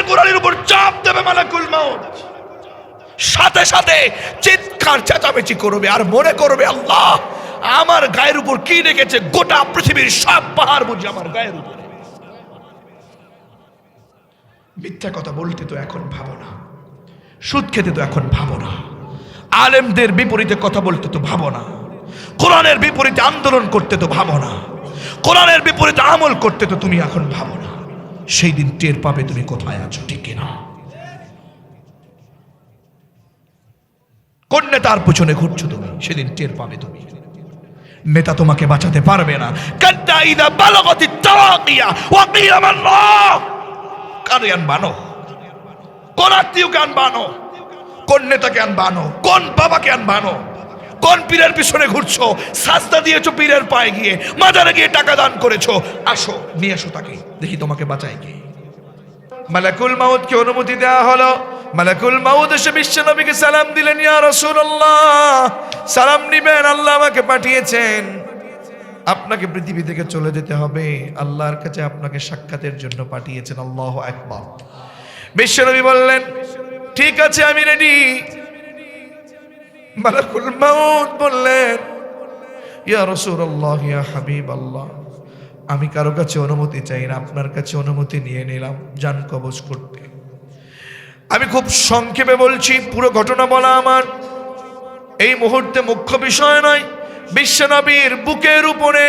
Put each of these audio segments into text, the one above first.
গোড়ালির উপর চাপ দেবে মালাকুল মউত, সাথে সাথে চিৎকার চেঁচামেচি করবে আর মনে করবে আল্লাহ আমার গায়ের উপর কি রেখেছে, গোটা পৃথিবীর সব পাহাড় বুঝি আমার গায়ের উপরে। মিথ্যা কথা বলতে তো এখন ভাবো না, সুদ খেতে তো এখন ভাবো না, আলেমদের বিপরীতে কথা বলতে তো ভাবো না, কোরআনের বিপরীতে আন্দোলন করতে তো ভাবো না, কোরআনের বিপরীতে আমল করতে তো তুমি এখন ভাবো না। সেই দিন টের পাবে তুমি কোথায় আছো, ঠিক কিনা? কোন নেতার পেছনে ঘুরছো তুমি, সেদিন টের পাবে তুমি। নেতা তোমাকে বাঁচাতে পারবে না। কান্না ইদা বালাগাতিত তারাকিয়া ওয়া কিয়াম আল্লাহ, কারে আনবানো, কোন আত্মীয়কে আনবানো, কোন নেতাকে আনবানো, কোন বাবাকে আনবানো, কোন পীরের পিছনে ঘুরছো, সাজদা দিয়েছো পীরের পায়ে গিয়ে, মাজারে গিয়ে টাকা দান করেছো, আসো নিয়ে আসো তাকে, দেখি তোমাকে বাঁচায় কে। মালাকুল মাউতকে অনুমতি দেওয়া হলো। মালাকুল মাউত এসে বিশ্ব নবীকে সালাম দিলেন, ইয়া রাসূলুল্লাহ সালাম নিবেন, আল্লাহ আমাকে পাঠিয়েছেন, আপনাকে পৃথিবী থেকে চলে যেতে হবে, আল্লাহর কাছে আপনাকে সাক্ষাতের জন্য পাঠিয়েছেন। আল্লাহু আকবার। বিশ্ব নবী বললেন ঠিক আছে আমি রেডি। মালাকুল মাউত বললেন, ইয়া রাসূলুল্লাহ ইয়া হাবিবাল্লাহ, আমি কারো কাছে অনুমতি চাই না, আপনার কাছে অনুমতি নিয়ে নিলাম জান কবজ করতে। আমি খুব সংক্ষেপে বলছি, পুরো ঘটনা বলা আমার এই মুহূর্তে মুখ্য বিষয় নয়। বিশ্বনবীর বুকের উপরে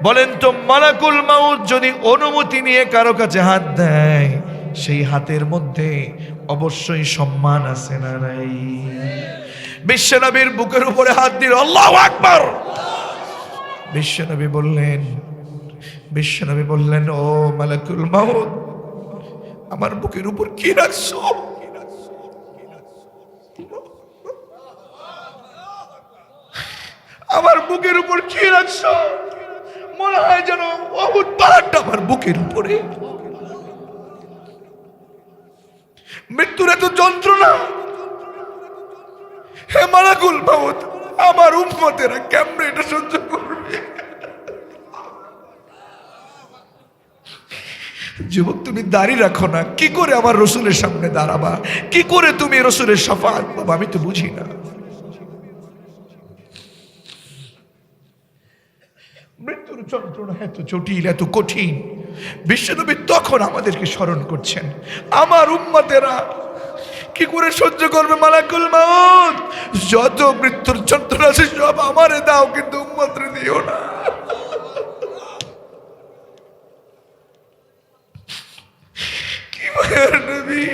বলেন তো, মালাকুল মাউত যদি অনুমতি নিয়ে কারো কাছে হাত দেয়, সেই হাতের মধ্যে অবশ্যই সম্মান আছে না নাই? বিশ্বনবীর বুকের উপরে হাত দিল, আল্লাহু আকবার। বিশ্বনবী বললেন ও মালাকুল মাউত, আমার বুকের উপর কি রাখছো? আমার বুকের উপর কি রাখছো? মনে হয় যেন উহুদ পাহাড়টা আমার বুকের উপরে। মৃত্যুর এত যন্ত্রণা, হে মালাকুল মাউত, আমার উম্মতেরা কেমনে এটা সহ্য করবে? যুবক, তুমি দাঁড়িয়ে রাখো না, কি করে আমার রসুলের সামনে দাঁড়াবা, কি করে তুমি রসুলের শাফাআত পাবা, আমি তো বুঝি না। মৃত্যুর যন্ত্রণা এত জটিল, এত কঠিন। বিশ্বনবী তখন আমাদেরকে স্মরণ করছেন, আমার উম্মতেরা কি করে সহ্য করবে? মালাকুল মাউত, যত মৃত্যুর যন্ত্রণা আছে সব আমারে দাও, কিন্তু উম্মতরে দিও না। কি মায়ার নবী!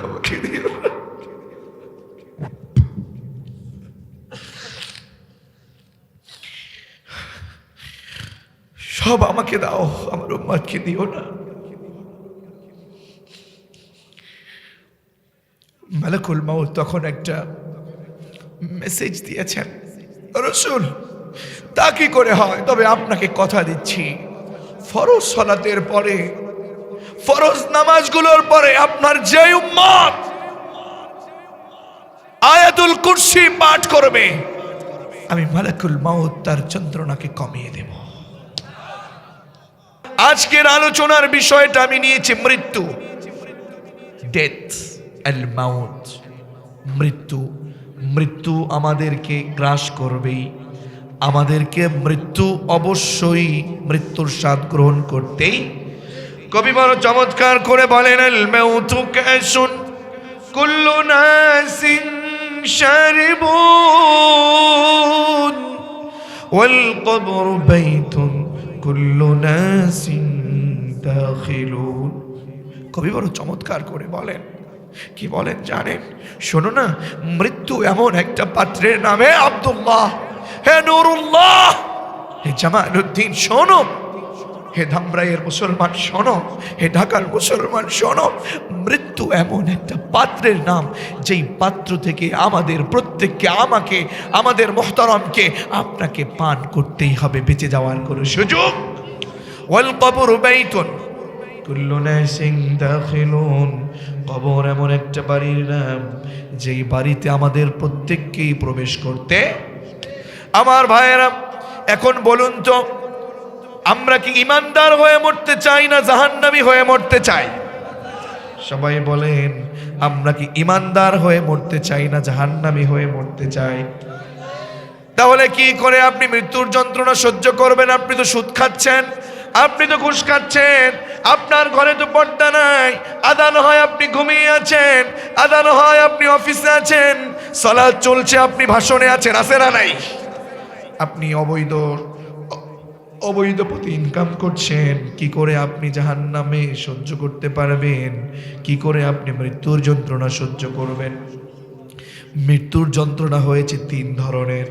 আমাকে দিও না। সব আমাকে দাও, আমার উম্মতকে দিও না। মালাকুল মাউত তখন একটা মেসেজ দিয়েছেন, রাসূল তা কি করে হয়, তবে আপনাকে কথা দিচ্ছি, ফরজ সালাতের পরে, ফরজ নামাজগুলোর পরে আপনার যে উম্মত আয়াতুল কুরসি পাঠ করবে, আমি মালাকুল মাউত তার যন্ত্রণাকে কমিয়ে দেব। আজকের আলোচনার বিষয়টা আমি নিয়েছি মৃত্যু, ডেথ আল মাউত। মৃত্যু আমাদেরকে গ্রাস করবেই, আমাদেরকে মৃত্যু অবশ্যই মৃত্যুর স্বাদ গ্রহণ করতেই। কবি বড় চমৎকার করে বলেন, আল মাউতু কাসুন কুল্লু নাসিন শারিবুন ওয়াল কবরু বাইতুন কুল্লু নাসিন দাখিলুন। কবি বড় চমৎকার করে বলেন, কি বলেন জানেন? শোনো না, মৃত্যু এমন একটা পাত্রের নামে আব্দুল্লাহ, হে নুরুল্লাহ, হে জামালউদ্দিন শোনো, হে ধামরাইয়ের মুসলমান শোনো, হে ঢাকার মুসলমান শোনো, মৃত্যু এমন একটা পাত্রের নাম, যেই পাত্র থেকে আমাদের প্রত্যেককে, আমাকে, আমাদের মুহতারামকে, আপনাকে পান করতেই হবে, বেঁচে যাওয়ার কোনো সুযোগ। ওয়াল কবরু বাইতুন কুল্লু নাসিন দাখিলুন, কবর এমন একটা বাড়ির নাম, যেই বাড়িতে আমাদের প্রত্যেককেই প্রবেশ করতে। আমার ভাইয়েরা, এখন বলুন তো, আমরা কি ইমানদার হয়ে মরতে চাই না জাহান্নামী হয়ে মরতে চাই? সবাই বলেন, আমরা কি ইমানদার হয়ে মরতে চাই না জাহান্নামী হয়ে মরতে চাই? তাহলে কি করে আপনি মৃত্যুর যন্ত্রণা সহ্য করবেন? আপনি তো সুদ খাচ্ছেন, আপনি তো ঘুষ খাচ্ছেন, আপনার ঘরে তো পর্দা নাই, আজান হয় আপনি ঘুমিয়ে আছেন, আজান হয় আপনি অফিসে আছেন, সালাত চলছে আপনি ভাষণে আছেন, আছে না নাই? আপনি অবৈধ পথে ইনকাম করছেন, কি করে আপনি জাহান্নামে সহ্য করতে পারবেন? কি করে আপনি মৃত্যুর যন্ত্রণা সহ্য করবেন? মৃত্যুর যন্ত্রণা হয়েছে 3 ধরনের।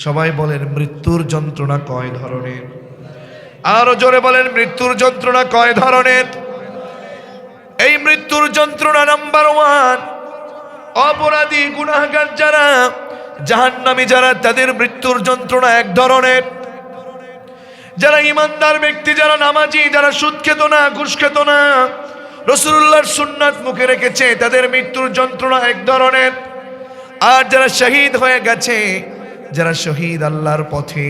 সবাই বলেন, মৃত্যুর যন্ত্রণা কয় ধরনের? আরো জোরে বলেন, মৃত্যুর যন্ত্রণা কয় ধরনের? এই মৃত্যুর যন্ত্রণা নাম্বার 1, অপরাধী গুনাহগার যারা, জাহান্নামী যারা, তাদের মৃত্যুর যন্ত্রণা এক ধরনের। যারা ইমানদার ব্যক্তি, যারা নামাজি, যারা সুদ খেত না, ঘুষ খেত না, রাসূলুল্লাহর সুন্নাত মুখে রেখেছে, তাদের মৃত্যুর যন্ত্রণা এক ধরনের। আর যারা শহীদ হয়ে গেছে, যারা শহীদ আল্লাহর পথে,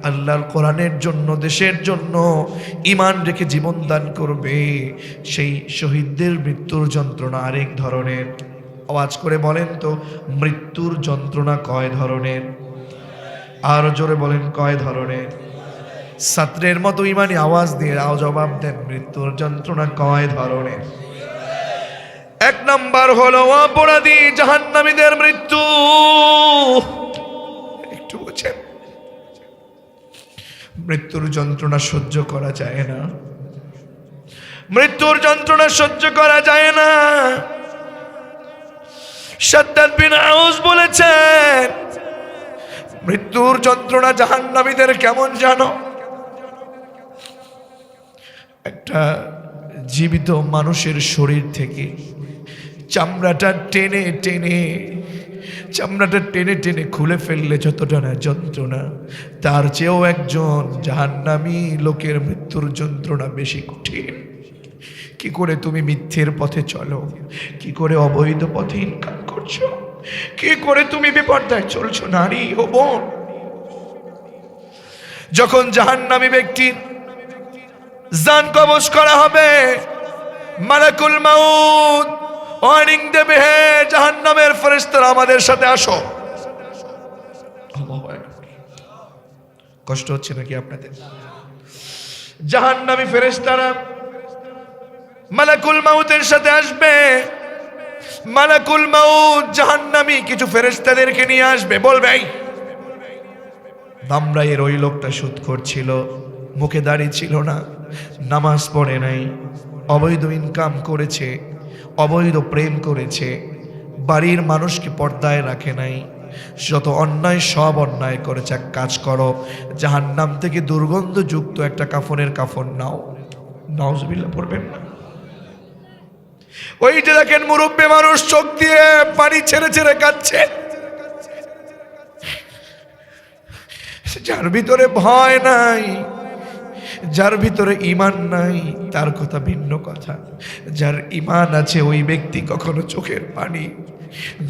আল্লাহর কোরআনের জন্য, দেশের জন্য ঈমান রেখে জীবন দান করবে, সেই শহীদদের মৃত্যুর যন্ত্রণা আরেক ধরনের। আওয়াজ করে বলেন তো, মৃত্যুর যন্ত্রণা কয় ধরনের? আরো জোরে বলেন, কয় ধরনের? ছাত্রের মতো ইমানি আওয়াজ দিয়ে জবাব দেন, মৃত্যুর যন্ত্রণা কয় ধরনের? 1 নাম্বার হলো অপরাধী জাহান্নামীদের মৃত্যু। একটু বুঝেন, মৃত্যুর যন্ত্রণা সহ্য করা যায় না, মৃত্যুর যন্ত্রণা সহ্য করা যায় না। শাদ্দাদ বিন আউস বলেছেন, মৃত্যুর যন্ত্রণা জাহান্নামীদের কেমন জানো? একটা জীবিত মানুষের শরীর থেকে চামড়াটা টেনে টেনে খুলে ফেললে যতটা না যন্ত্রণা, তার চেয়েও একজন জাহান্নামী লোকের মৃত্যুর যন্ত্রণা বেশি কঠিন। কি করে তুমি মিথ্যের পথে চলো, কি করে অবৈধ পথে ইনকাম করছো, কি করে তুমি বিপর্যয় চলছো নারী ও বোন। যখন জাহান্নামী ব্যক্তির জান কবজ করা হবে, মালাকুল মাউত ওয়ার্নিং দেবে, হে জাহান্নামের ফেরেশতারা আমাদের সাথে আসো। কষ্ট হচ্ছে নাকি আপনাদের? জাহান্নামী ফেরেশতারা মালাকুল মাউতের সাথে আসবে। মালাকুল মাউত জাহান্নামী কিছু ফেরেশতাদেরকে নিয়ে আসবে, বলবে, দামরাইয়ের ওই লোকটা সুদখোর ছিল, মুখে দাড়ি ছিল না, নামাজ পড়ে নাই, অবৈধ ইনকাম করেছে, অবৈধ প্রেম করেছে, বাড়ির মানুষকে পর্দায় রাখে নাই, যত অন্যায় সব অন্যায় করেছে। এক কাজ করো, জাহান্নাম থেকে দুর্গন্ধযুক্ত একটা কাফনের কাফন নাও। নাউজুবিল্লাহ পড়বেন না? ওই যে দেখেন মুরব্বী মানুষ চোখ দিয়ে পানি ছেড়ে ছেড়ে কাঁদছে, যার ভিতরে ভয় নাই, যার ভিতরে ঈমান নাই, তার কথা ভিন্ন কথা। যার ঈমান আছে, ওই ব্যক্তি কখনো চোখের পানি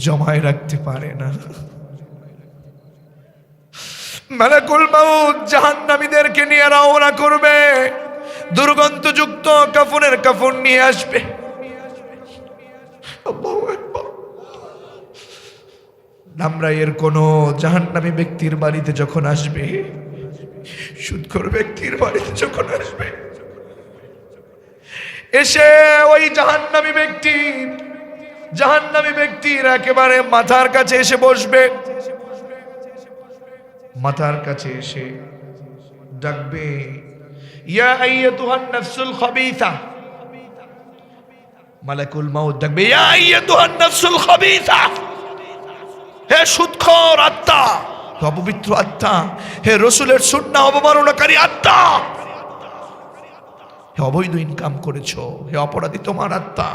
জমায় রাখতে পারে না। মালাকুল মাউত জাহান্নামীদেরকে নিয়ে রওনা করবে, দুর্গন্ধযুক্ত কাফনের কাফন নিয়ে আসবে। আল্লাহু আকবার। নামরাইয়ের কোন জাহান্নামী ব্যক্তির বাড়িতে যখন আসবে, সুদখোর ব্যক্তির বাড়িতে যখন আসবে, এসে ওই জাহান্নামী ব্যক্তির একেবারে মাথার কাছে এসে বসবে। মাথার কাছে এসে ডাকবে, ইয়া আইয়াতুহান নাফসুল খাবিসা। মালাকুল মাউত ডাকবে, ইয়া আইয়াতুহান নাফসুল খাবিসা, হে সুদখোর আত্মা, অপবিত্র আত্মা, হে রসুলের সুন্নাহ অবমাননাকারী আত্মা, হে অবৈধ ইনকাম করেছো, হে অপরাধী তোমার আত্মা,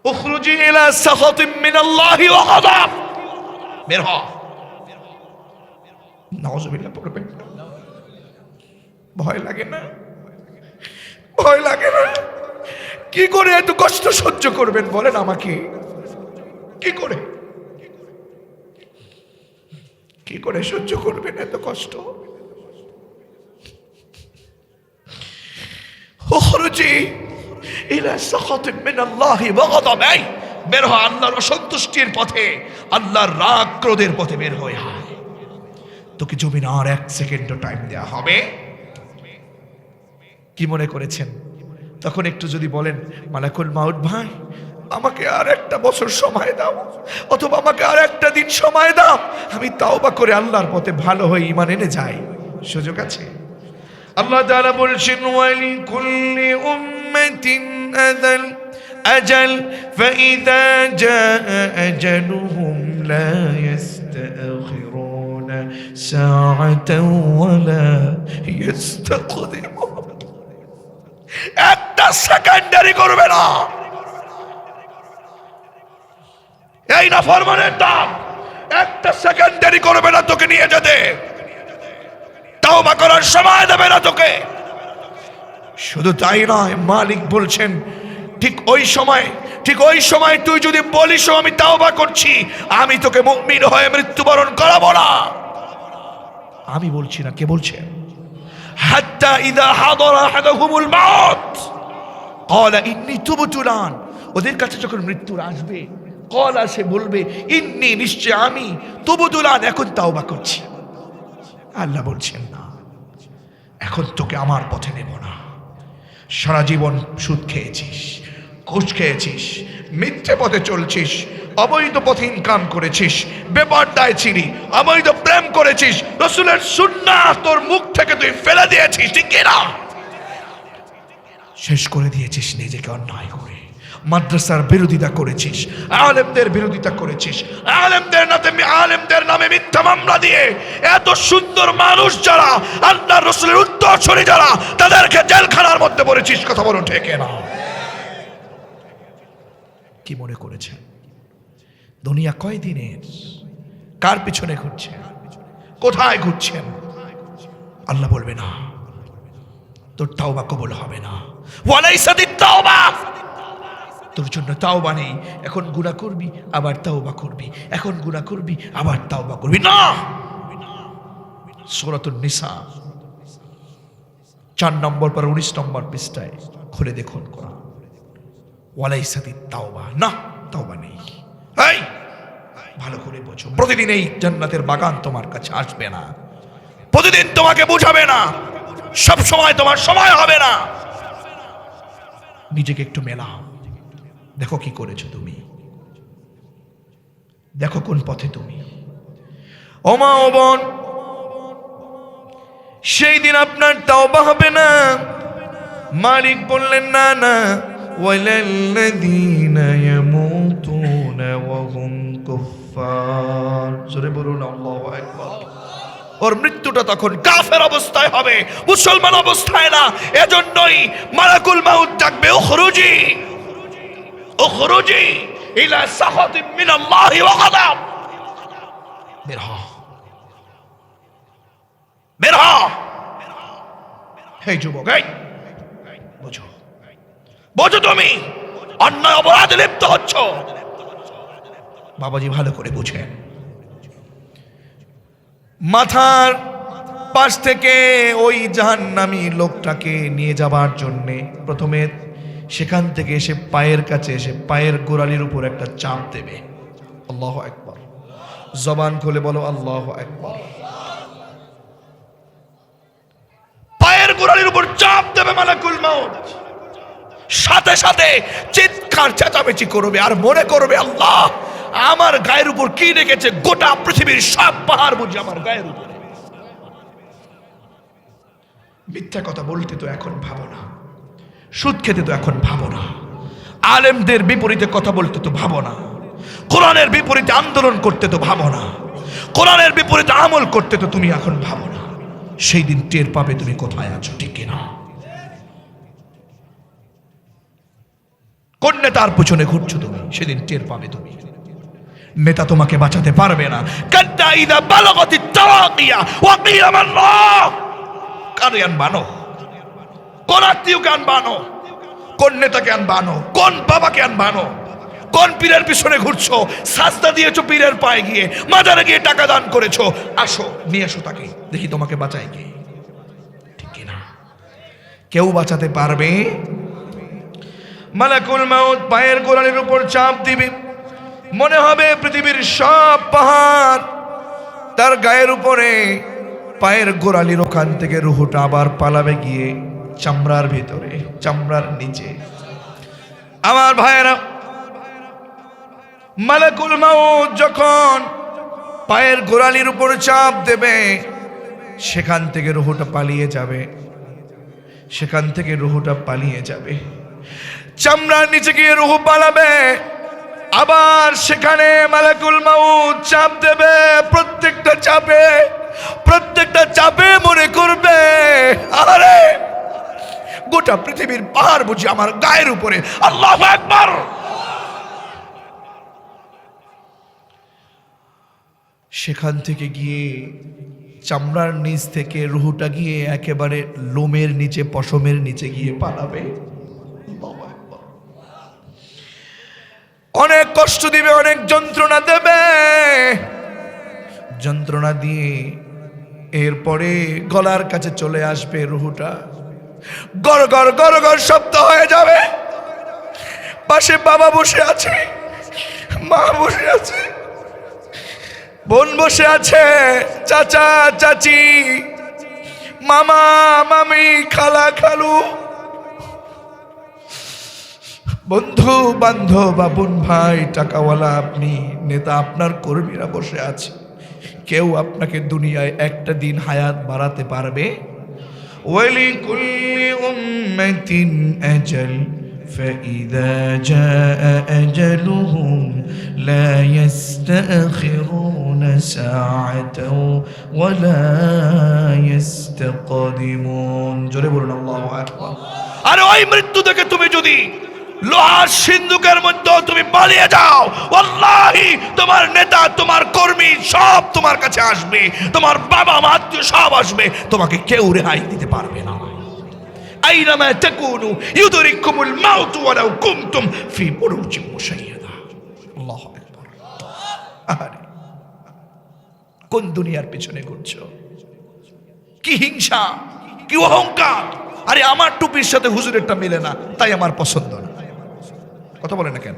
উখরুজি ইলা সাখাতিম মিনাল্লাহি ওয়া গাযাব, বের হ। নাউজুবিল্লাহ পড়বেন। ভয় লাগে না? ভয় লাগে না? কি করে এত কষ্ট সহ্য করবেন বলেন আমাকে? কি করে সহ্য করবেন এত কষ্ট? উখরুজি ইলা সাখাতিন মিনাল্লাহি ওয়া গাদাবি, বের হ আল্লাহর অসন্তুষ্টির পথে, আল্লাহর রাগ ক্রোধের পথে বের হয়ে আয়। তোকে জমিন আর 1 সেকেন্ডও টাইম দেয়া হবে। কি মনে করেছেন? তখন একটু যদি বলেন মালাকুল মাউত ভাই আমাকে আর 1টা বছর সময় দাও, অথবা আমাকে আর 1টা দিন সময় দাও, আমি তাওবা করে আল্লাহর পথে ভালো হয়ে ঈমান এনে যাই, সুযোগ আছে। আল্লাহ তাআলা বলছেন ওয়ালি কুল্লি উম্মাতিন আজাল ফাইযা জাআ আজালুহুম লা ইস্তাখিরুনা সাআতান ওয়ালা ইস্তাকদিমুন। একটা সেকেন্ড দেরি করবে না। এই নাফরমানের দাম 1টা সেকেন্ড দেরি করবে না তোকে নিয়ে যেতে, তাওবা করার সময় দেবে না তোকে। শুধু তাই নয়, মালিক বলছেন ঠিক ওই সময় তুই যদি বলিস আমি তাওবা করছি, আমি তোকে মুমিন হয়ে মৃত্যুবরণ করাবো না। আমি বলছি না, কে বলছেন? হাত্তা ইযা হাদারা আহাদাহুমুল মাউত ক্বালা ইন্নী তুবতু আন, ওদের কাছে যখন মৃত্যু আসবে ক্বালা, সে বলবে ইন্নী, নিশ্চয় আমি, তুবতু আন, এখন তাওবা করছি। আল্লাহ বলছেন না, এখন তোকে আমার পথে নেব না। সারা জীবন সুদ খেয়েছিস, ঘুষ খেয়েছিস, মিথ্যে পথে চলছিস, অবৈধ পথে ইনকাম করেছিস, বেপরদায় ছিলি, অবৈধ প্রেম করেছিস, রাসূলের সুন্নাহ তোর মুখ থেকে তুই ফেলে দিয়েছিস, ঠিক কি না? শেষ করে দিয়েছিস নিজেকে অন্যায় করে। মাদ্রাসার বিরোধিতা করেছিস, আলেমদের বিরোধিতা করেছিস, আলেমদের নামে মিথ্যা মামলা দিয়ে এত সুন্দর মানুষ যারা আল্লাহর রাসূলের উত্তরসূরি যারা, তাদেরকে জেলখানার মধ্যে পড়েছিস। কথা বলো ঠিক না? কি মনে করেছেন দুনিয়া কয়দিনের? কার পিছনে ঘুরছেন? কোথায় ঘুরছেন? আল্লাহ বলবে না, তোর তাওবা কবুল হবে না। ওয়ালাইসাতিত তাওবা, তোর জন্য তাওবা নেই। এখন গুনাহ করবি আবার তাওবা করবি, এখন গুনাহ করবি আবার তাওবা করবি না। সূরাতুন নিসা 4 নম্বর পর 19 নম্বর পৃষ্ঠায় খুলে দেখুন কোরআন। ওয়ালাইসাতিত তাওবা, না তাওবা নেই। এই ভালো করে বোঝো, প্রতিদিন এই জান্নাতের বাগান তোমার কাছে আসবে না, প্রতিদিন তোমাকে বুঝাবে না, সব সময় তোমার সময় হবে না। নিজেকে একটু মেলাও, দেখো কি করেছো তুমি, দেখো কোন পথে তুমি। ও মা ও বোন, সেই দিন আপনার তাওবা হবে না। মালিক বললেন না না, ওয়ালাল্লাযীনা ইয়ামুতুনা ওয়া হুম কুফফার, জোরে বলুন আল্লাহু আকবার। ওর মৃত্যুটা তখন কাফের অবস্থায় হবে, মুসলমান অবস্থায় না। এজন্যই মালাকুল মাউত ডাকবে, উখরুজি উখরুজি ইলা সাখাতিন মিনাল্লাহি ওয়া গাদাব, বের হ, বের হ। হে যুবক, এই বুঝো, বুঝো, তুমি অন্যায় অপরাধে লিপ্ত হচ্ছ। বাবাজি ভালো করে বুঝেন। মাথার পাশ থেকে ওই জাহান্নামী লোকটাকে নিয়ে যাবার জন্যে প্রথমে সেখান থেকে এসে পায়ের কাছে এসে পায়ের গোড়ালির উপর একটা চাপ দেবে। আল্লাহু আকবার, জবান খুলে বলো আল্লাহু আকবার। পায়ের গোড়ালির উপর চাপ দেবে মালাকুল মাউত, সাথে সাথে চিৎকার চেঁচামেচি করবে আর মনে করবে আল্লাহ আমার গায়ের উপর কি রেখেছে, গোটা পৃথিবীর সব পাহাড় বুঝি আমার গায়ের উপরে। মিথ্যা কথা বলতে তো এখন ভাবো না, সুদ খেতে তো এখন ভাবো না, আলেমদের বিপরীতে কথা বলতে তো ভাবো না, কোরআনের বিপরীতে আন্দোলন করতে তো ভাবো না, কোরআনের বিপরীতে আমল করতে তো তুমি এখন ভাবো না। সেই দিন টের পাবে তুমি কোথায় আছো, ঠিক কিনা? কোন নেতার পেছনে ঘুরছো তুমি, সেদিন টের পাবে তুমি। নেতা তোমাকে বাঁচাতে পারবে না। কান্না ইদা বালাগাতিত তারাকিয়া ওয়া কিয়া মাল্লাহ, কারে আনবানো, কোন আত্মীয়কে আনবানো, কোন নেতাকে আনবানো, কোন বাবাকে আনবানো, কোন পীরের পিছনে ঘুরছো, সাজদা দিয়েছো পীরের পায়ে গিয়ে, মাজারে গিয়ে টাকা দান করেছো, আসো নিয়ে এসো তাকে, দেখি তোমাকে বাঁচায় কে, ঠিক কিনা? কেউ বাঁচাতে পারবে? মালাকুল মাউত পায়ের গোড়ালির উপর চাপ দিবে, মনে হবে পৃথিবীর সব পাহাড় তার গায়ের উপরে, পায়ের গোড়ালির ওখান থেকে রুহুটা আবার পালাবে গিয়ে চামড়ার ভিতরে, চামড়ার নিচে। আমার ভাইয়েরা, মালাকুল মাউত যখন পায়ের গোড়ালির উপর চাপ দেবে, সেখান থেকে রুহুটা পালিয়ে যাবে, সেখান থেকে রুহুটা পালিয়ে যাবে, চামড়ার নিচে গিয়ে রুহু পালাবে, আবার সেখানে মালাকুল মাউত চাপ দেবে। প্রত্যেকটা চাপে মনে করবে, আরে গোটা পৃথিবীর পাহাড় বুঝি আমার গায়ের উপরে। আল্লাহু আকবার। সেখান থেকে গিয়ে চামড়ার নিচ থেকে রুহুটা গিয়ে একেবারে লোমের নিচে, পশমের নিচে গিয়ে পালাবে। অনেক কষ্ট দিবে, অনেক যন্ত্রণা দেবে, যন্ত্রণা দিয়ে এরপরে গলার কাছে চলে আসবে রুহুটা, গড় গড় গড় গড় শব্দ হয়ে যাবে। পাশে বাবা বসে আছে, মা বসে আছে, বোন বসে আছে, চাচা চাচি, মামা মামি, খালা খালু, বন্ধু বান্ধব, আপন ভাই, টাকাওয়ালা, আপনি নেতা, আপনার কর্মীরা বসে আছে। কেউ আপনাকে দুনিয়ায় একটা দিন হায়াত বাড়াতে পারবে? ওয়ালিকুল্লি উম্মাতিন আজাল ফাইযা জাআ আজালুহুম লা ইস্তাখিরুনা সাআতাও ওয়া লা ইস্তাকদিমুন। জোরে বলুন আল্লাহু আকবার। আর ওই মৃত্যু থেকে তুমি যদি লোহার সিন্ধুকের মধ্যে তুমি পালিয়ে যাও, ওয়াল্লাহি তোমার নেতা, তোমার কর্মী সব তোমার কাছে আসবে, তোমার বাবা মা আত্মীয় সব আসবে, তোমাকে কেউ রেহাই দিতে পারবে না। আইনামা তাকুনু ইউদরিকুমুল মাউত ওয়ালাউ কুনতুম ফি বুরুজিম মুশাইয়াদা। আল্লাহু আকবার। আরে কোন দুনিয়ার পিছনে ঘুরছো? কি হিংসা, কি অহংকার! আরে আমার টুপির সাথে হুজুরেরটা মিলে না, তাই আমার পছন্দ না। কথা বলে না কেন?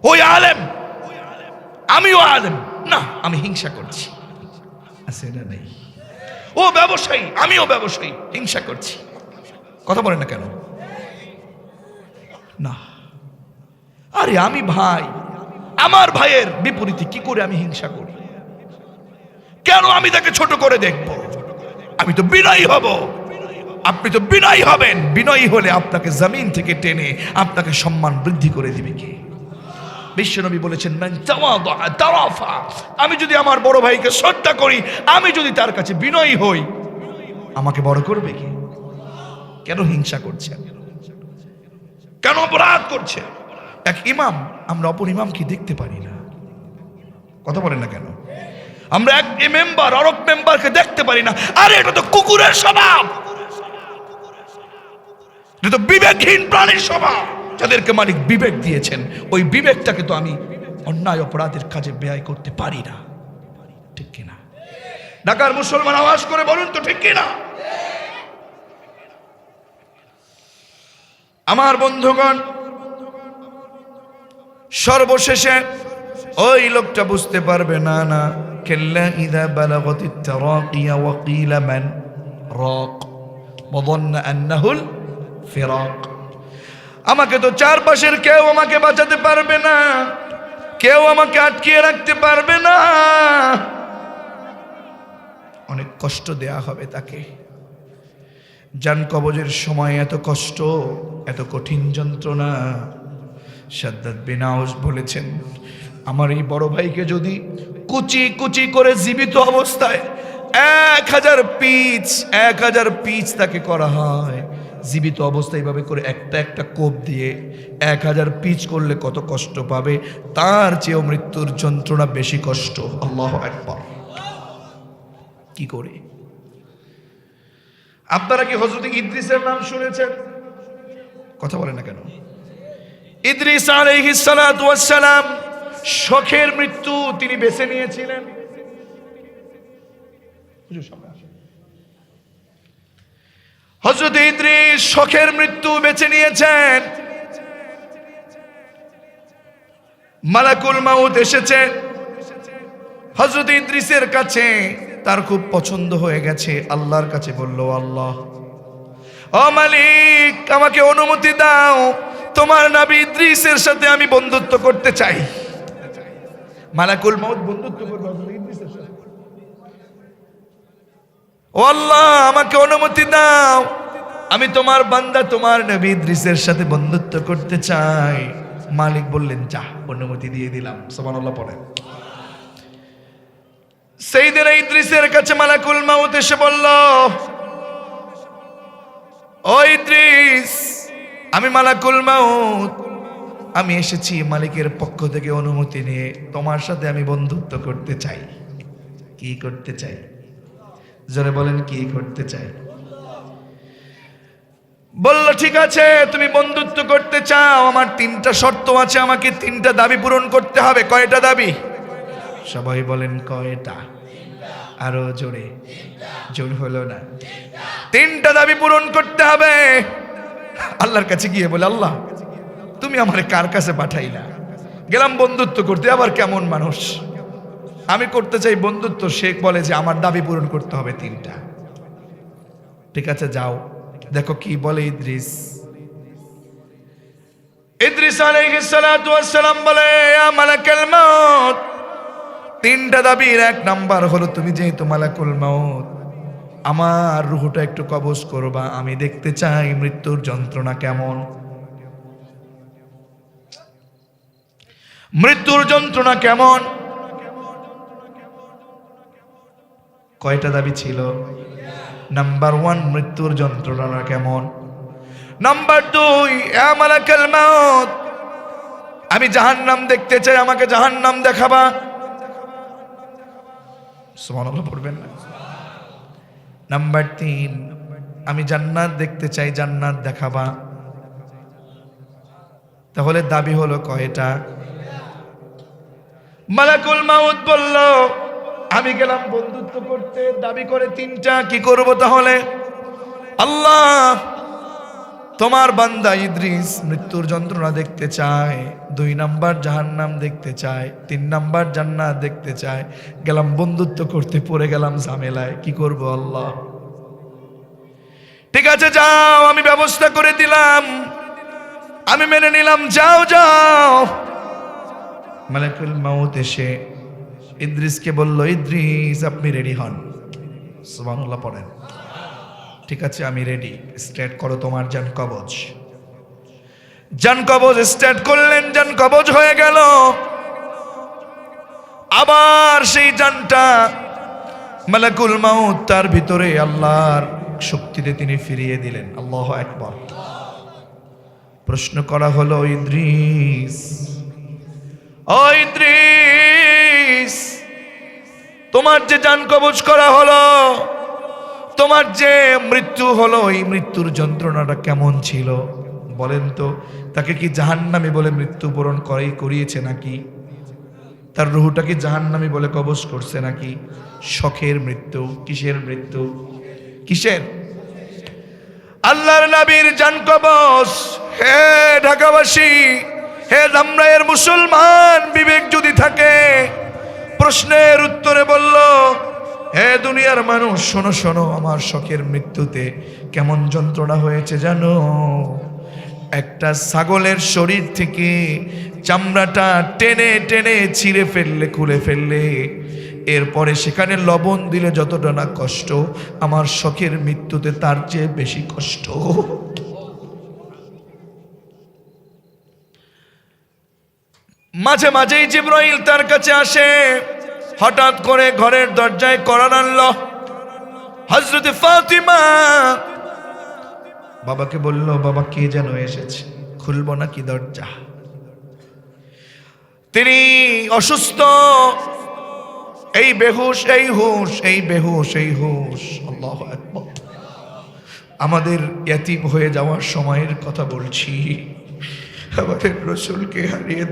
ওই আলেম, আমিও আলেম, না আমি হিংসা করছি, আছে না নেই? ও ব্যবসায়ী, আমিও ব্যবসায়ী, হিংসা করছি। কথা বলে না কেন? না। আরে আমি ভাই, আমার ভাইয়ের বিপরীতে কি করে আমি হিংসা করি? কেন আমি তাকে ছোট করে দেখব? আমি তো বিনয়ী হব, আপনি তো বিনয়ী হবেন। বিনয়ী হলে আপনাকে জমিন থেকে টেনে আপনাকে সম্মান বৃদ্ধি করে দিবে কে? বিশ্বনবী বলেছেন, মান তাওয়াদা তারাফা। আমি যদি আমার বড় ভাইকে শ্রদ্ধা করি, আমি যদি তার কাছে বিনয়ী হই, আমাকে বড় করবে কে? কেন হিংসা করছেন? কেন অপরাধ করছেন? এক ইমাম, আমরা অপর ইমামকে দেখতে পারি না। কথা বলেন না কেন? আমরা এক মেম্বার আরেক মেম্বারকে দেখতে পারি না। আরে এটা তো কুকুরের স্বভাব, এটা তো বিবেকহীন প্রাণীর স্বভাব। যাদেরকে মালিক বিবেক দিয়েছেন, ওই বিবেকটাকে তো আমি অন্যায় অপরাধের কাজে ব্যয় করতে পারি না। ঠিক কিনা? ঢাকার মুসলমান আওয়াজ করে বলুন তো, ঠিক কিনা? আমার বন্ধুগণ, সর্বশেষে ওই লোকটা বুঝতে পারবে না, না কেল্লা ইদা বালাগাতিত তারাকিয়া ওয়া কিলা মান রাক ওয়া যান্না আন্নাহুল ফিরাক। আমাকে তো চারপাশের কেউ আমাকে বাঁচাতে পারবে না, কেউ আমাকে আটকিয়ে রাখতে পারবে না। অনেক কষ্ট দেয়া হবে তাকে। জান কবজের সময় এত কষ্ট, এত কঠিন যন্ত্রণা। শাদ্দাদ বিন আউস বলেছেন, আমার এই বড় ভাইকে যদি কুচি কুচি করে জীবিত অবস্থায় 1000 পিচ তাকে করা হয়, জীবিত অবস্থায় এইভাবে করে একটা একটা কোপ দিয়ে 1000 পিচ করলে কত কষ্ট পাবে, তার চেয়েও মৃত্যুর যন্ত্রণা বেশি কষ্ট। আল্লাহু আকবার। কি করে? আপনারা কি হযরত ইদ্রিসের নাম শুনেছেন? কথা বলেন না কেন? ইদ্রিস আলাইহিস সালাতু ওয়াস সালাম শখের মৃত্যু তিনি বেছে নিয়েছিলেন। হযরত ইদ্রিস শখের মৃত্যু বেছে নিয়েছেন। মালাকুল মাউত এসেছে হযরত ইদ্রিসের কাছে, তার খুব পছন্দ হয়ে গেছে। আল্লাহর কাছে বলল, আল্লাহ, ও মালিক, আমাকে অনুমতি দাও, তোমার নবী ইদ্রিসের সাথে আমি বন্ধুত্ব করতে চাই। মালাকুল মাউত বন্ধুত্ব করবে হযরত ইদ্রিসের সাথে। ও আল্লাহ, আমাকে অনুমতি দাও, আমি তোমার বান্দা তোমার নবী ইদ্রিসের সাথে বন্ধুত্ব করতে চাই। মালিক বললেন, যা, অনুমতি দিয়ে দিলাম। সুবহানাল্লাহ পড়েন। সাইয়েদনা ইদ্রিসের কাছে মালাকুল মাউত এসে বলল, ও ইদ্রিস, আমি মালাকুল মাউত, আমি এসেছি মালিকের পক্ষ থেকে অনুমতি নিয়ে, তোমার সাথে আমি বন্ধুত্ব করতে চাই। কি করতে চাই? জোরে বলেন, কি করতে চাই? বলল, ঠিক আছে, তুমি বন্ধুত্ব করতে চাও, আমার 3টা শর্ত আছে, আমাকে 3টা দাবি পূরণ করতে হবে। কয়টা দাবি? সবাই বলেন, কয়টা? আরো জোরে, জোর হলো না। 3টা দাবি পূরণ করতে হবে। আল্লাহর কাছে গিয়ে বলে, আল্লাহ, তুমি আমারে কার কাছে পাঠাইলা? গেলাম বন্ধুত্ব করতে, আবার কেমন মানুষ, আমি করতে চাই বন্ধুত্ব, শেখ বলে যে আমার দাবি পূরণ করতে হবে 3টা। ঠিক আছে, যাও, দেখো কি বলে ইদ্রিস। ইদ্রিস আলাইহিস সালাতু ওয়াস সালাম বলে, ইয়া মালাকুল মাউত, 3টা দাবির 1 নাম্বার হলো, তুমি যেহেতু মালাকুল মাউত, আমার রূহটা একটু কবজ করবা, আমি দেখতে চাই মৃত্যুর যন্ত্রণা কেমন। মৃত্যুর যন্ত্রণা কেমন? কয়টা দাবি ছিল? নাম্বার 1, মৃত্যুর যন্ত্রণা কেমন। নাম্বার 2, ইয়া মালাকুল মাউত, আমি জাহান্নাম দেখতে চাই, আমাকে জাহান্নাম দেখাবা। সুবহানাল্লাহ পড়বেন না? নাম্বার 3, আমি জান্নাত দেখতে চাই, জান্নাত দেখাবা। তাহলে দাবি হলো কয়টা? মালাকুল মাউত বলল, আমি গেলাম বন্ধুত্ব করতে, দাবি করে 3টা। কি করব তাহলে? আল্লাহ, তোমার বান্দা ইদ্রিস মৃত্যুর যন্ত্রণা দেখতে চায়, 2 নাম্বার জাহান্নাম দেখতে চায়, 3 নাম্বার জান্নাত দেখতে চায়। গেলাম বন্ধুত্ব করতে, পড়ে গেলাম ঝামেলায়, কি করব আল্লাহ? ঠিক আছে, যাও, আমি ব্যবস্থা করে দিলাম, আমি মেনে নিলাম, যাও যাও। মালাকুল মাউত এসে ইদ্রিসকে বলল, ইদ্রিস, আপনি রেডি হন। সুবহানাল্লাহ পড়েন। ঠিক আছে, আমি রেডি, স্টার্ট করো তোমার জান কবজ। জান কবজ স্টার্ট করলেন, জান কবজ হয়ে গেল। আবার সেই জানটা মালাকুল মাউত তার ভিতরে আল্লাহর শক্তিতে তিনি ফিরিয়ে দিলেন। আল্লাহু আকবার। প্রশ্ন করা হলো, ইদ্রিস, ও ইদ্রিস, তোমার যে জান কবজ করা হলো, তোমার যে মৃত্যু হলো, এই মৃত্যুর যন্ত্রণাটা কেমন ছিল বলেন তো? তাকে কি জাহান্নামী বলে মৃত্যুবরণ করিয়েছে নাকি? তার রূহটা কি জাহান্নামী বলে কবজ করছে নাকি? শখের মৃত্যু। কিসের মৃত্যু? কিসের? আল্লাহর নবীর জান কবজ। হে ঢাকাবাসী, হে ধামরাইয়ের মুসলমান, বিবেক যদি থাকে, প্রশ্নের উত্তরে বলল, হে দুনিয়ার মানুষ, শোনো শোনো, আমার শখের মৃত্যুতে কেমন যন্ত্রণা হয়েছে জানো? একটা ছাগলের শরীর থেকে চামড়াটা টেনে টেনে ছিঁড়ে ফেললে, খুলে ফেললে, এরপরে সেখানে লবণ দিলে যতটা না কষ্ট, আমার শখের মৃত্যুতে তার চেয়ে বেশি কষ্ট। মাঝে মাঝেই জিবরাইল তার কাছে আসে। হঠাৎ করে ঘরের দরজায় কড়া নাড়ল। হযরত ফাতিমা বাবাকে বলল, বাবা, কে যেন এসেছে, খুলবো নাকি দরজা? তিনি অসুস্থ, এই বেহুশ, এই হুশ, এই বেহুশ, এই হুশ। আল্লাহু আকবার। আমাদের ইয়াতীম হয়ে যাওয়ার সময়ের কথা বলছি, আমাদের রাসূলকে হারিয়ে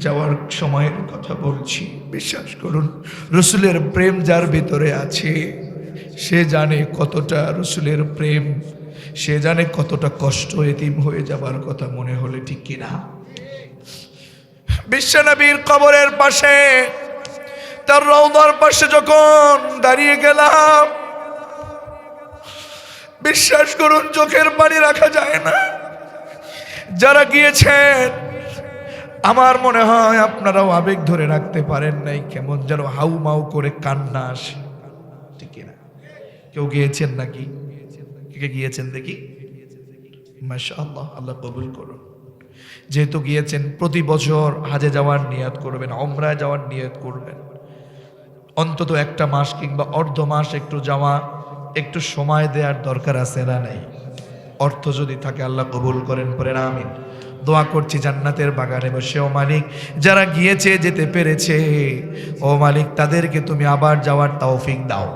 যাওয়ার সময়ের কথা বলছি। বিশ্বাস করুন, রাসূলের প্রেম যার ভিতরে আছে, সে জানে কতটা রসুলের প্রেম, সে জানে কতটা কষ্ট এতিম হয়ে যাবার কথা মনে হলে, ঠিক কিনা? বিশ্বনবীর কবরের পাশে, তার রওদার পাশে যখন দাঁড়িয়ে গেলাম, বিশ্বাস করুন চোখের পানি রাখা যায় না। যারা গিয়েছেন, আমার মনে হয় আপনারাও আবেগ ধরে রাখতে পারেন নাই, কেমন যেন হাউমাউ করে কান্না আসে, ঠিক না? কেউ গিয়েছেন নাকি? কে গিয়েছেন দেখি? মাশাআল্লাহ, আল্লাহ কবুল করুন। যেহেতু গিয়েছেন, প্রতি বছর হাজে যাওয়ার নিয়ত করবেন, উমরায় যাওয়ার নিয়ত করবেন। অন্তত একটা মাস কিংবা অর্ধ মাস একটু যাওয়া, একটু সময় দেওয়ার দরকার আছে না নাই? অর্থ যদি থাকে আল্লাহ কবুল করেন, পড়েন আমিন। দোয়া করছি জান্নাতের বাগানে বসে, ও মালিক যারা গিয়েছে, যেতে পেরেছে, ও মালিক তাদেরকে তুমি আবার যাওয়ার তৌফিক দাও,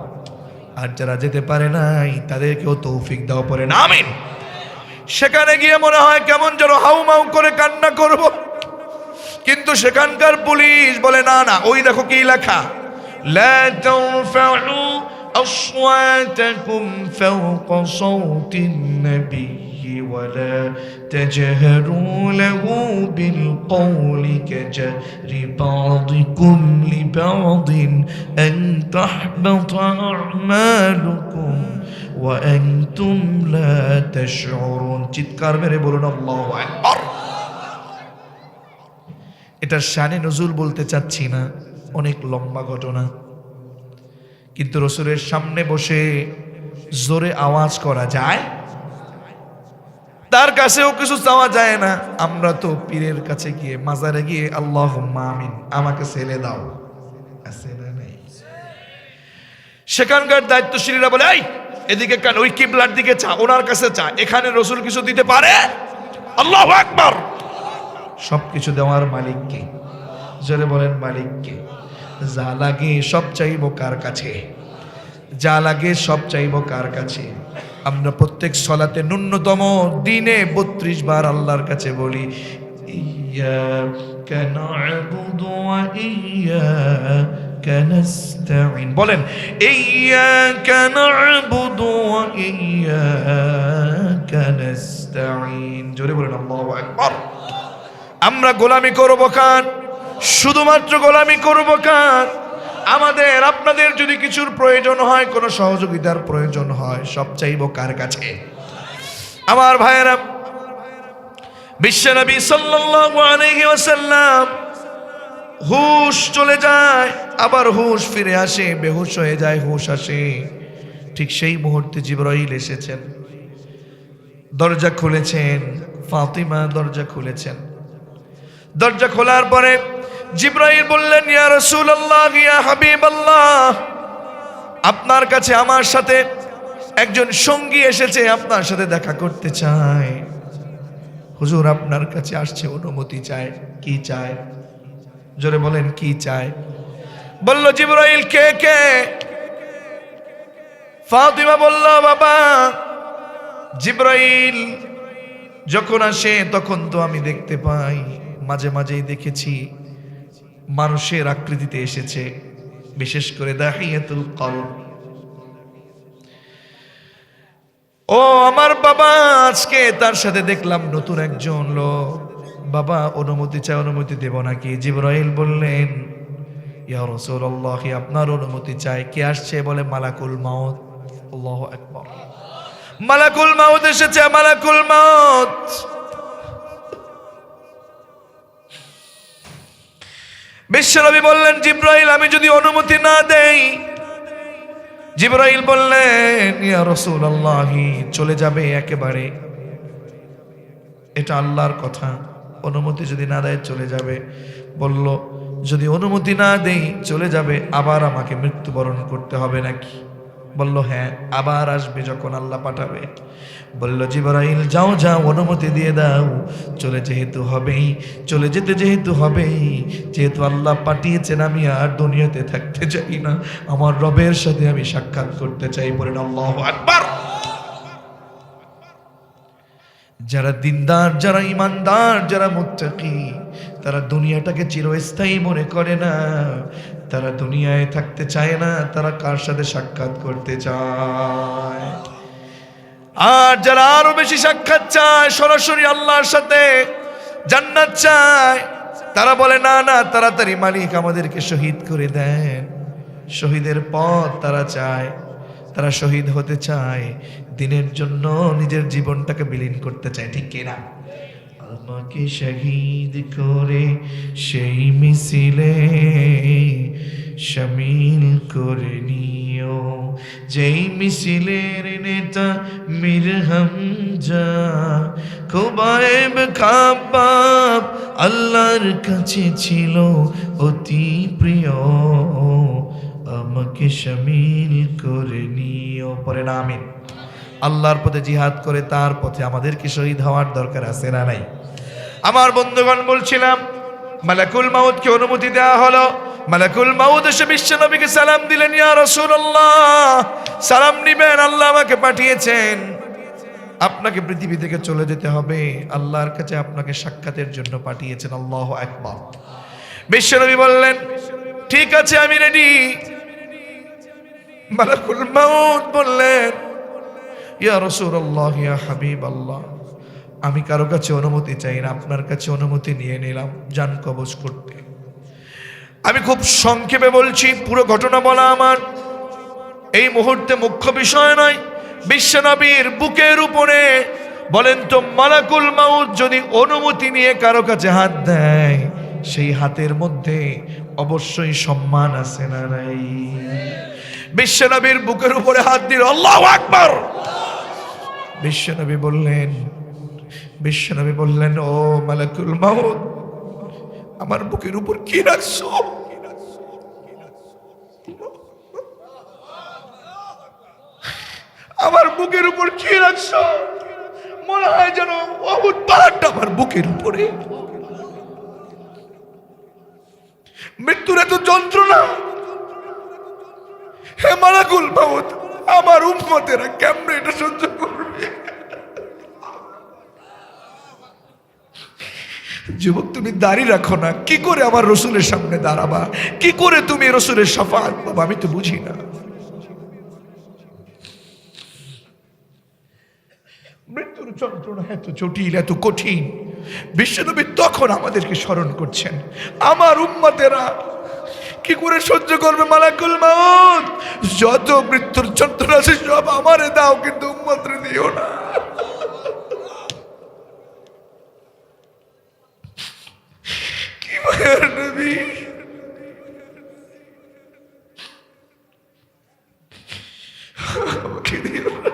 আর যারা যেতে পারে নাই তাদেরকেও তৌফিক দাও, পড়েন আমিন। সেখানে গিয়ে মনে হয় কেমন যেন হাউমাউ করে কান্না করব, কিন্তু সেখানকার পুলিশ বলে না না, ওই দেখো কি লেখা, লা তারফাউ আসওয়াতাকুম ফাওকা সাওতিন নবী ওয়ালা তাজহারু লাহু বিল কওলি কাজরি বা'দিকুম লিবা'দিন আন তাহবাতা আমালুকুম ওয়া আনতুম লা তাশউরুন। চিৎকার মেরে বলুন আল্লাহু আকবার। এটা শানে নজুল বলতে চাচ্ছি না, অনেক লম্বা ঘটনা, কিন্তু রসুলের সামনে বসে জোরে আওয়াজ করা যায়, তার কাছেও কিছু চাওয়া যায় না। আমরা তো পীরের কাছে গিয়ে, মাজারে গিয়ে আল্লাহুম্মা আমিন, আমাকে ছেলে দাও, আছে না নাই? সেখানকার দায়িত্বশীলরা বলে, এই এদিকে কেন, ওই কিবলার দিকে চা, ওনার কাছে চা, এখানে রসুল কিছু দিতে পারে? আল্লাহু আকবার। সবকিছু দেওয়ার মালিক কে? জোরে বলেন মালিক কে? যা লাগে সব চাইবো কার কাছে? যা লাগে সব চাইবো কার কাছে? আমরা প্রত্যেক সলাতে ন্যূনতম দিনে 32 বার আল্লাহর কাছে বলি, ইয়্যাকা না'বুদু ওয়া ইয়্যাকা নাস্তাঈন। বলেন, ইয়্যাকা না'বুদু ওয়া ইয়্যাকা নাস্তাঈন। জোরে বলেন আল্লাহু আকবার। আমরা গোলামি করব কার? শুধুমাত্র গোলামি করব কার? আমাদের আপনাদের যদি কিছুর প্রয়োজন হয়, কোনো সহযোগিতার প্রয়োজন হয়, সব চাইব কার কাছে? আমার ভাইয়েরা, বিশ্বনবী সাল্লাল্লাহু আলাইহি ওয়াসাল্লাম হুশ চলে যায়, আবার হুশ ফিরে আসে, বেহুশ হয়ে যায়, হুশ আসে। ঠিক সেই মুহূর্তে জিবরাইল এসেছেন, দরজা খুলেছেন, ফাতিমা দরজা খুলেছেন। দরজা খোলার পরে জিবরাইল বললেন, ইয়া রাসূলুল্লাহ, ইয়া হাবিবাল্লাহ, আপনার কাছে আমার সাথে একজন সঙ্গী এসেছে, আপনার সাথে দেখা করতে চায়। হুজুর আপনার কাছে আসছে, অনুমতি চায়। কি চায়? জোরে বলেন, কি চায়? বলল জিবরাইল, কে কে? ফাতিমা বলল, বাবা। জিবরাইল যখন আসে তখন তো আমি দেখতে পাই, মাঝে মাঝেই দেখেছি মানুষের আকৃতিতে এসেছে, বিশেষ করে দাহিয়াতুল কলব। ও আমার বাবা, আজকে তার সাথে দেখলাম নতুন একজন লোক। বাবা অনুমতি চাই, অনুমতি দেব নাকি? জিবরাইল বললেন, ইয়া রাসূলুল্লাহ, আপনার অনুমতি চাই। কে আসছে? বলে মালাকুল মাউত। আল্লাহু আকবার। মালাকুল মাউত এসেছে, মালাকুল মাউত। বিশ্বনবী বললেন, জিবরাইল আমি যদি অনুমতি না দেই? জিবরাইল বললেন, ইয়া রাসূলুল্লাহ, চলে যাবে একেবারে, এটা আল্লাহর কথা, অনুমতি যদি না দেয় চলে যাবে। বলল, যদি অনুমতি না দেই চলে যাবে, আবার আমাকে মৃত্যুবরণ করতে হবে নাকি? বলল, হ্যাঁ, আবার আসবে যখন আল্লাহ পাঠাবে। বলল, জিবরাইল যাও যাও, অনুমতি দিয়ে দাও, চলে যেহেতু হবেই, চলে যেতে যেহেতু হবেই, যেহেতু আল্লাহ পাঠিয়েছেন, আমি আর দুনিয়াতে থাকতে চাই না, আমার রবের সাথে আমি সাক্ষাৎ করতে চাই। বলেন আল্লাহু আকবার। যারা দিনদার, যারা ইমানদার, যারা মুত্তাকি, তারা দুনিয়াটাকে চিরস্থায়ী মনে করে না, তারা দুনিয়ায় থাকতে চায় না, তারা কার সাথে সাক্ষাৎ করতে চায়। আর যারা আরো বেশি সাক্ষাৎ চায়, সরাসরি আল্লাহর সাথে জান্নাত চায়, তারা বলে না না, তাড়াতাড়ি মালিক আমাদেরকে শহীদ করে দেন। শহীদের পথ তারা চায়, তারা শহীদ হতে চায়, দিনের জন্য নিজের জীবনটাকে বিলীন করতে চায়, ঠিক কিনা? আমাকে শহীদ করে সেই মিছিলে শামিল করে নিও, যেই মিছিলের নেতা মীর হামজা, খুবাইব খাব্বাব আল্লাহর কাছে ছিল অতি প্রিয়, আমাকে শামিল করে নিও। পরে না আমিন। আল্লাহর পথে জিহাদ করে তার পথে আমাদেরকে শহীদ হওয়ার দরকার আছে না নাই? আমার বন্ধুগণ, বলছিলাম মালাকুল মাউতকে অনুমতি দেওয়া হলো। মালাকুল মাউত এসে বিশ্ব নবীকে সালাম দিলেন, ইয়া রাসূলুল্লাহ, সালাম নিবেন, আল্লাহ আমাকে পাঠিয়েছেন, আপনাকে পৃথিবী থেকে চলে যেতে হবে, আল্লাহর কাছে আপনাকে সাক্ষাতের জন্য পাঠিয়েছেন। আল্লাহু আকবার। বিশ্ব নবী বললেন, ঠিক আছে, আমি রেডি। মালাকুল মাউত বললেন, ইয়া রাসূলুল্লাহ, ইয়া হাবিবাল্লাহ, আমি কারো কাছে অনুমতি চাই না, আপনার কাছে অনুমতি নিয়ে নিলাম জান কবজ করতে। আমি খুব সংক্ষেপে বলছি, পুরো ঘটনা বলা আমার এই মুহূর্তে মুখ্য বিষয় নয়। বিশ্বনবীর বুকের উপরে বলেন তো, মালাকুল মাউত যদি অনুমতি নিয়ে কারো কাছে হাত দেয়, সেই হাতের মধ্যে অবশ্যই সম্মান আছে না নাই? বিশ্বনবীর বুকের উপরে হাত দিল, আল্লাহু আকবার। বিশ্বনবী বললেন, ও মালাকুল মাউত, আমার বুকের উপর কি রাখছো? আমার বুকের উপর কি রাখছো? মনে হয় যেন উহুদ পাহাড়টা আমার বুকের উপরে। মৃত্যুর এত যন্ত্রণা, হে মালাকুল মাউত, আমার উম্মতেরা কেমনে এটা সহ্য করবে? যুবক, তুমি দাঁড়িয়ে রাখো না, কি করে আমার রসুলের সামনে দাঁড়াবা? কি করে তুমি রসুলের শাফাআত পাবা? আমি তো বুঝি না। মৃত্যুর যন্ত্রণা এত জটিল, এত কঠিন। বিশ্বনবী তখন আমাদেরকে স্মরণ করছেন, আমার উম্মতেরা কি করে সহ্য করবে? মালাকুল মাউত, যত মৃত্যুর যন্ত্রণা আছে সব আমারে দাও, কিন্তু উম্মতরে দিও না। কি মায়ার নবী! আমাকে দিও না।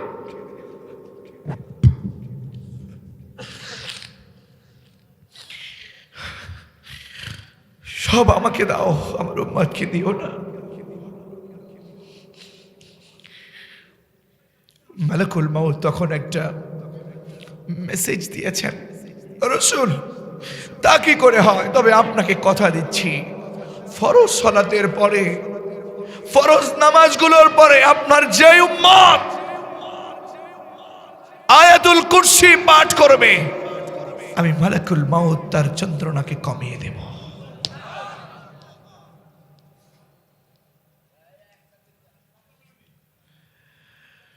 সব আমাকে দাও, আমার উম্মতকে দিও না। মালাকুল মাউত তখন একটা মেসেজ দিয়েছেন, রাসূল, তা কি করে হয়? তবে আপনাকে কথা দিচ্ছি, ফরজ সালাতের পরে, ফরজ নামাজগুলোর পরে আপনার যে উম্মত আয়াতুল কুরসি পাঠ করবে, আমি মালাকুল মাউত তার যন্ত্রণাকে কমিয়ে দেব।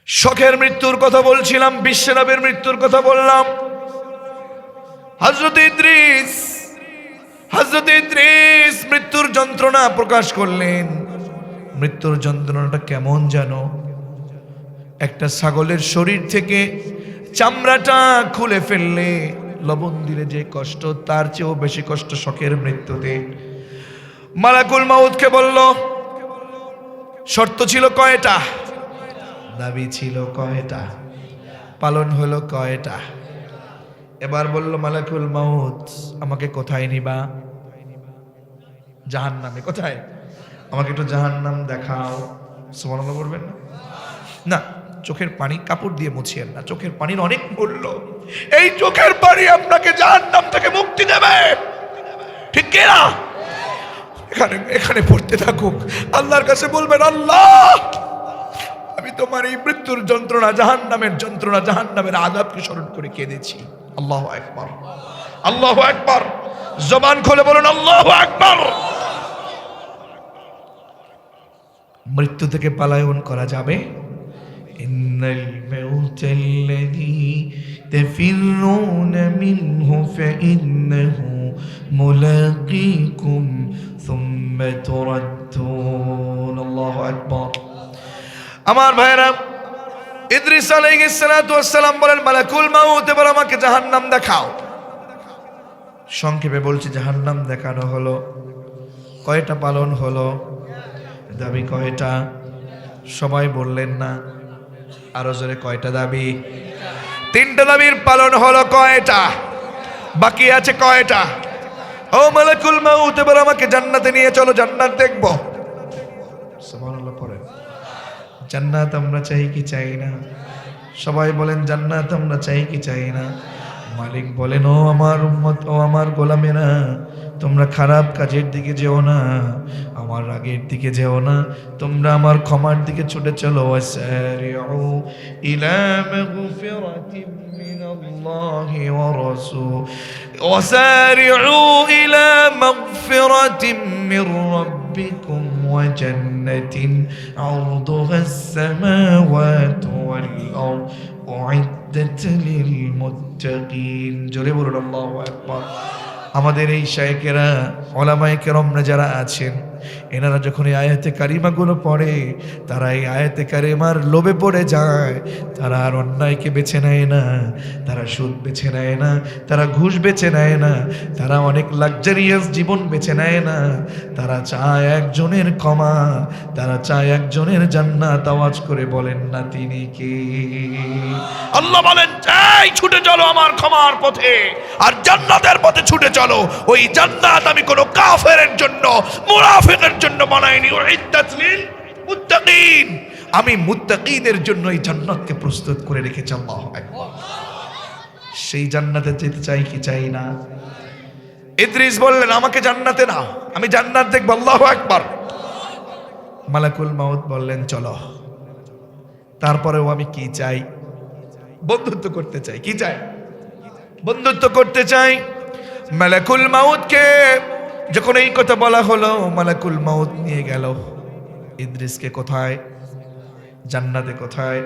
শখের মৃত্যুর কথা বলছিলাম, বিশ্বনবীর মৃত্যুর কথা বললাম। হযরত ইদ্রিস মৃত্যুর যন্ত্রণা প্রকাশ করলেন। মৃত্যুর যন্ত্রণাটা কেমন জানো? একটা ছাগলের শরীর থেকে চামড়াটা খুলে ফেললে লবণ দিলে যে কষ্ট, তার চেয়েও বেশি কষ্ট শখের মৃত্যুতে। মালাকুল মাউতকে বলল, শর্ত ছিল কয়টা, দাবি ছিল কয়টা, পালন হলো কয়টা? এবার বলল মালাকুল মাউত, আমাকে কোথায় নিবা? জাহান্নামে। কোথায়? আমাকে একটু জাহান্নাম দেখাও। সুবহানাল্লাহ বলবেন না? না, চোখের পানি কাপড় দিয়ে মুছিয়েন না, চোখের পানির অনেক মূল্য। এই চোখের পানি আপনাকে জাহান্নাম থেকে মুক্তি দেবে, ঠিক কি না? এখানে পড়তে থাকুক, আল্লাহর কাছে বলবেন, আল্লাহ, আমি তোমার এই মৃত্যুর যন্ত্রণা, জাহান্নামের যন্ত্রণা, জাহান্নামের আযাবকে স্মরণ করে কেঁদেছি। আল্লাহু আকবার, আল্লাহু আকবার। জবান খুলে বলুন আল্লাহু আকবার। মৃত্যু থেকে পলায়ন করা যাবে। ইন্নাল মাউতাল্লাযী তাফিররুনা মিনহু ফাইন্নাহু মুলাকীকুম সুম্মা তুরাদ্দুন। আল্লাহু আকবার। আমার ভাইরা, ইদ্রিস আলাইহিস সালাতু ওয়াস সালাম বলেন, মালাকুল মাউত এবার আমাকে জাহান্নাম দেখাও। সংক্ষেপে বলছি, জাহান্নাম দেখানো হলো। কয়টা পালন হলো? দাবি কয়টা? সবাই বললেন না, আরো জোরে কয়টা দাবি? তিনটা দাবির পালন হলো। কয়টা বাকি আছে? কয়টা? ও মালাকুল মাউত এবার আমাকে জান্নাতে নিয়ে চলো, জান্নাত দেখব। সুবহানাল্লাহ পড়েন। জান্নাত আমরা চাই কি চাই না? সবাই বলেন জান্নাত আমরা চাই কি চাই না? মালিক বলেন, ও আমার উম্মত, ও আমার গোলামেরা, তোমরা খারাপ কাজের দিকে যেও না, আমার রাগের দিকে যেও না, তোমরা আমার ক্ষমার দিকে ছুটে চলো। ওয়াসারিউ ইলা মাগফিরাতিন মিনাল্লাহি ওয়া রাসূল, ওয়াসারিউ ইলা মাগফিরাতিন মির রাব্বিকুম ওয়া জান্নাতিন আরদুহাস সামাওয়াতু ওয়াল আরদ উইদ্দাত লিল মুত্তাকিন। জোরে বলুন আল্লাহু আকবার। আমাদের এই শায়েখেরা, উলামায়ে কেরামরা যারা আছেন, এনারা যখন এই আয়াতে কারিমাগুলো পড়ে, তারা এই আয়াতে কারিমার লোভে পড়ে যায়। তারা আর অন্যায়কে বেছে নেয় না, তারা সুদ বেছে নেয় না, তারা ঘুষ বেছে নেয় না, তারা অনেক লাক্সারিয়াস জীবন বেছে নেয় না। তারা চায় একজনের ক্ষমা, তারা চায় একজনের জান্নাত। আওয়াজ করে বলেন না তিনি কে? আল্লাহ বলেন, চাই ছুটে চলো আমার ক্ষমার পথে আর জান্নাতের পথে ছুটে চলো। ওই জান্নাত আমি কোনো কাফেরের জন্য, মুনাফিকের জন্য বানাইনি। উইদ্দাত লিল মুত্তাকিন, আমি মুত্তাকিদের জন্য এই জান্নাতকে প্রস্তুত করে রেখেছি। আল্লাহু আকবার। সেই জান্নাতে যেতে চাই কি চাই না? ইদ্রিস বললেন, আমাকে জান্নাতে নাও, আমি জান্নাত দেখব। আল্লাহু আকবার। মালাকুল মাউত বললেন, চলো। তারপরেও আমি কি চাই? বন্ধুত্ব করতে চাই। কি চাই? বন্ধুত্ব করতে চাই। মালাকুল মাউতকে যখন এই কথা বলা হলো, মালাকুল মাউত নিয়ে গেল ইদ্রিসকে। কোথায়? জান্নাতে। কোথায়?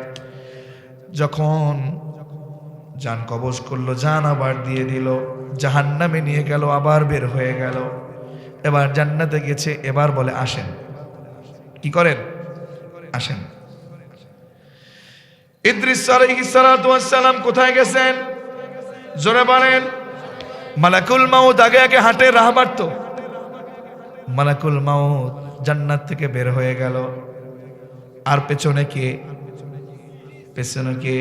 যখন জান কবজ করলো, জান আবার দিয়ে দিল, জাহান্নামে নিয়ে গেল, আবার বের হয়ে গেল। এবার জান্নাতে গেছে, এবার বলে আসেন। কি করেন? আসেন। ইদ্রিস আলাইহিস সালাতু ওয়াস সালাম কোথায় গেছেন? জোরে বলেন। মালাকুল মাউত আগে আগে হাঁটে, রাহবার তো। মালাকুল মাউত জান্নাত থেকে বের হয়ে গেল। আর পেছনে কে? পেছনে কে?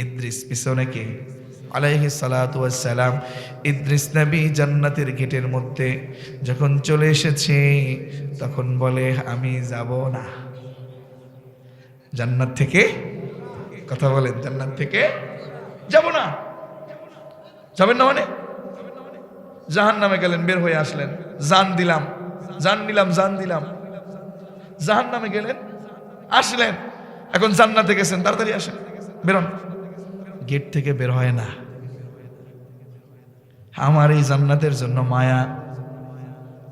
ইদ্রিস। পিছনে কে? আলাইহিস সালাতু ওয়াস সালাম। ইদ্রিস নবী জান্নাতের গেটের মধ্যে যখন চলে এসেছে, তখন বলে, আমি যাব না জান্নাত থেকে। কথা বলেন, জান্নাত থেকে যাব না। যাবেন না মানে? জাহান্নামে গেলেন, বের হয়ে আসলেন, জান দিলাম, জান নিলাম, জান দিলাম। জাহান্নামে গেলেন, আসলেন, এখন জান্নাতে গেছেন, তাড়াতাড়ি আসেন, বেরোন। গেট থেকে বের হয় না। আমার এই জান্নাতের জন্য মায়া,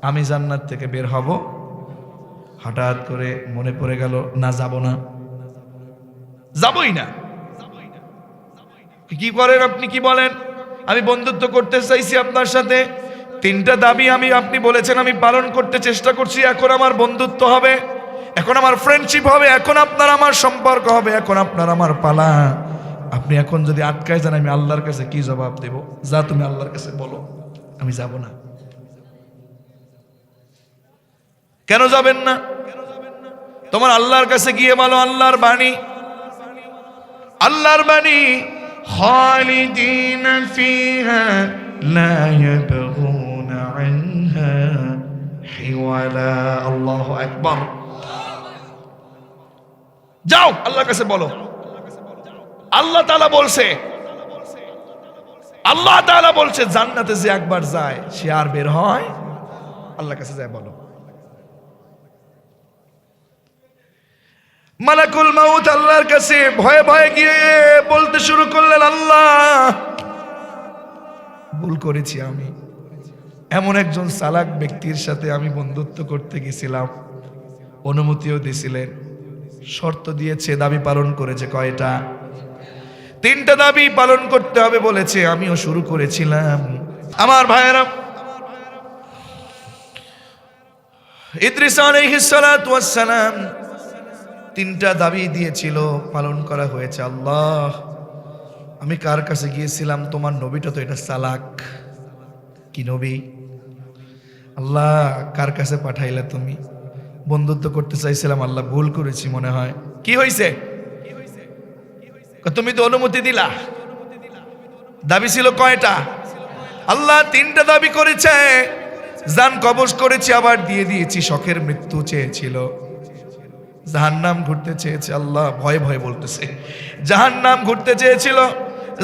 আমি জান্নাত থেকে বের হব। হঠাৎ করে মনে পড়ে গেল, না যাব না, যাবই না। কি করেন আপনি? কি বলেন? আমি বন্ধুত্ব করতে চাইছি আপনার সাথে, তিনটা দাবি আপনি বলেছেন, আমি পালন করতে চেষ্টা করছি। এখন আমার বন্ধুত্ব হবে, এখন আমার ফ্রেন্ডশিপ হবে, এখন আপনার আমার সম্পর্ক হবে, এখন আপনার আমার পালা। আপনি এখন যদি আটকায় যান, আমি আল্লাহর কাছে কি জবাব দেব? যা তুমি আল্লাহর কাছে বলো, আমি যাব না। কেন যাবেন না? তোমার আল্লাহর কাছে গিয়ে বলো, আল্লাহর বাণী, আল্লাহর বাণী, খালিদিনা ফিহা লা ইয়াবগুনা আনহা হিওয়ালা। আল্লাহু আকবার। যাও আল্লাহর কাছে বলো। আল্লাহ তাআলা বলছে, আল্লাহ তাআলা বলছে, জান্নাতে যে একবার যায় সে আর বের হয়। আল্লাহর কাছে যায় বলো। মালাকুল মাউত আল্লাহর কাছে ভয়ে ভয়ে গিয়ে বলতে শুরু করলেন, আল্লাহ ভুল করেছি আমি। এমন একজন চালাক ব্যক্তির সাথে আমি বন্ধুত্ব করতে গেছিলাম, অনুমতিও দিয়েছিলেন, শর্ত দিয়েছে, দাবি পালন করেছে কয়টা? 3টা দাবি পালন করতে হবে বলেছে, আমিও শুরু করেছিলাম। আমার ভাইয়েরা, ইদ্রিস আলাইহিস সালাতু ওয়াস সালাম 3টা দাবি দিয়েছিল, পালন করা হয়েছে। আল্লাহ, আমি কার কাছে গিয়েছিলাম? তোমার নবীটা তো এটা চালাক। কি নবী? আল্লাহ, কার কাছে পাঠাইলা তুমি? বন্ধুত্ব করতে চাইছিলাম, আল্লাহ ভুল করেছি মনে হয়। কি হয়েছে? তুমি তো অনুমতি দিলা। দাবি ছিল কয়টা? আল্লাহ 3টা দাবি করেছে। জান কবজ করেছি, আবার দিয়ে দিয়েছি। শখের মৃত্যু চেয়েছিল, জাহান্নাম ঘুরতে চেয়েছে। আল্লাহ ভয় ভয় বলতেছে, জাহান্নাম ঘুরতে চেয়েছিল,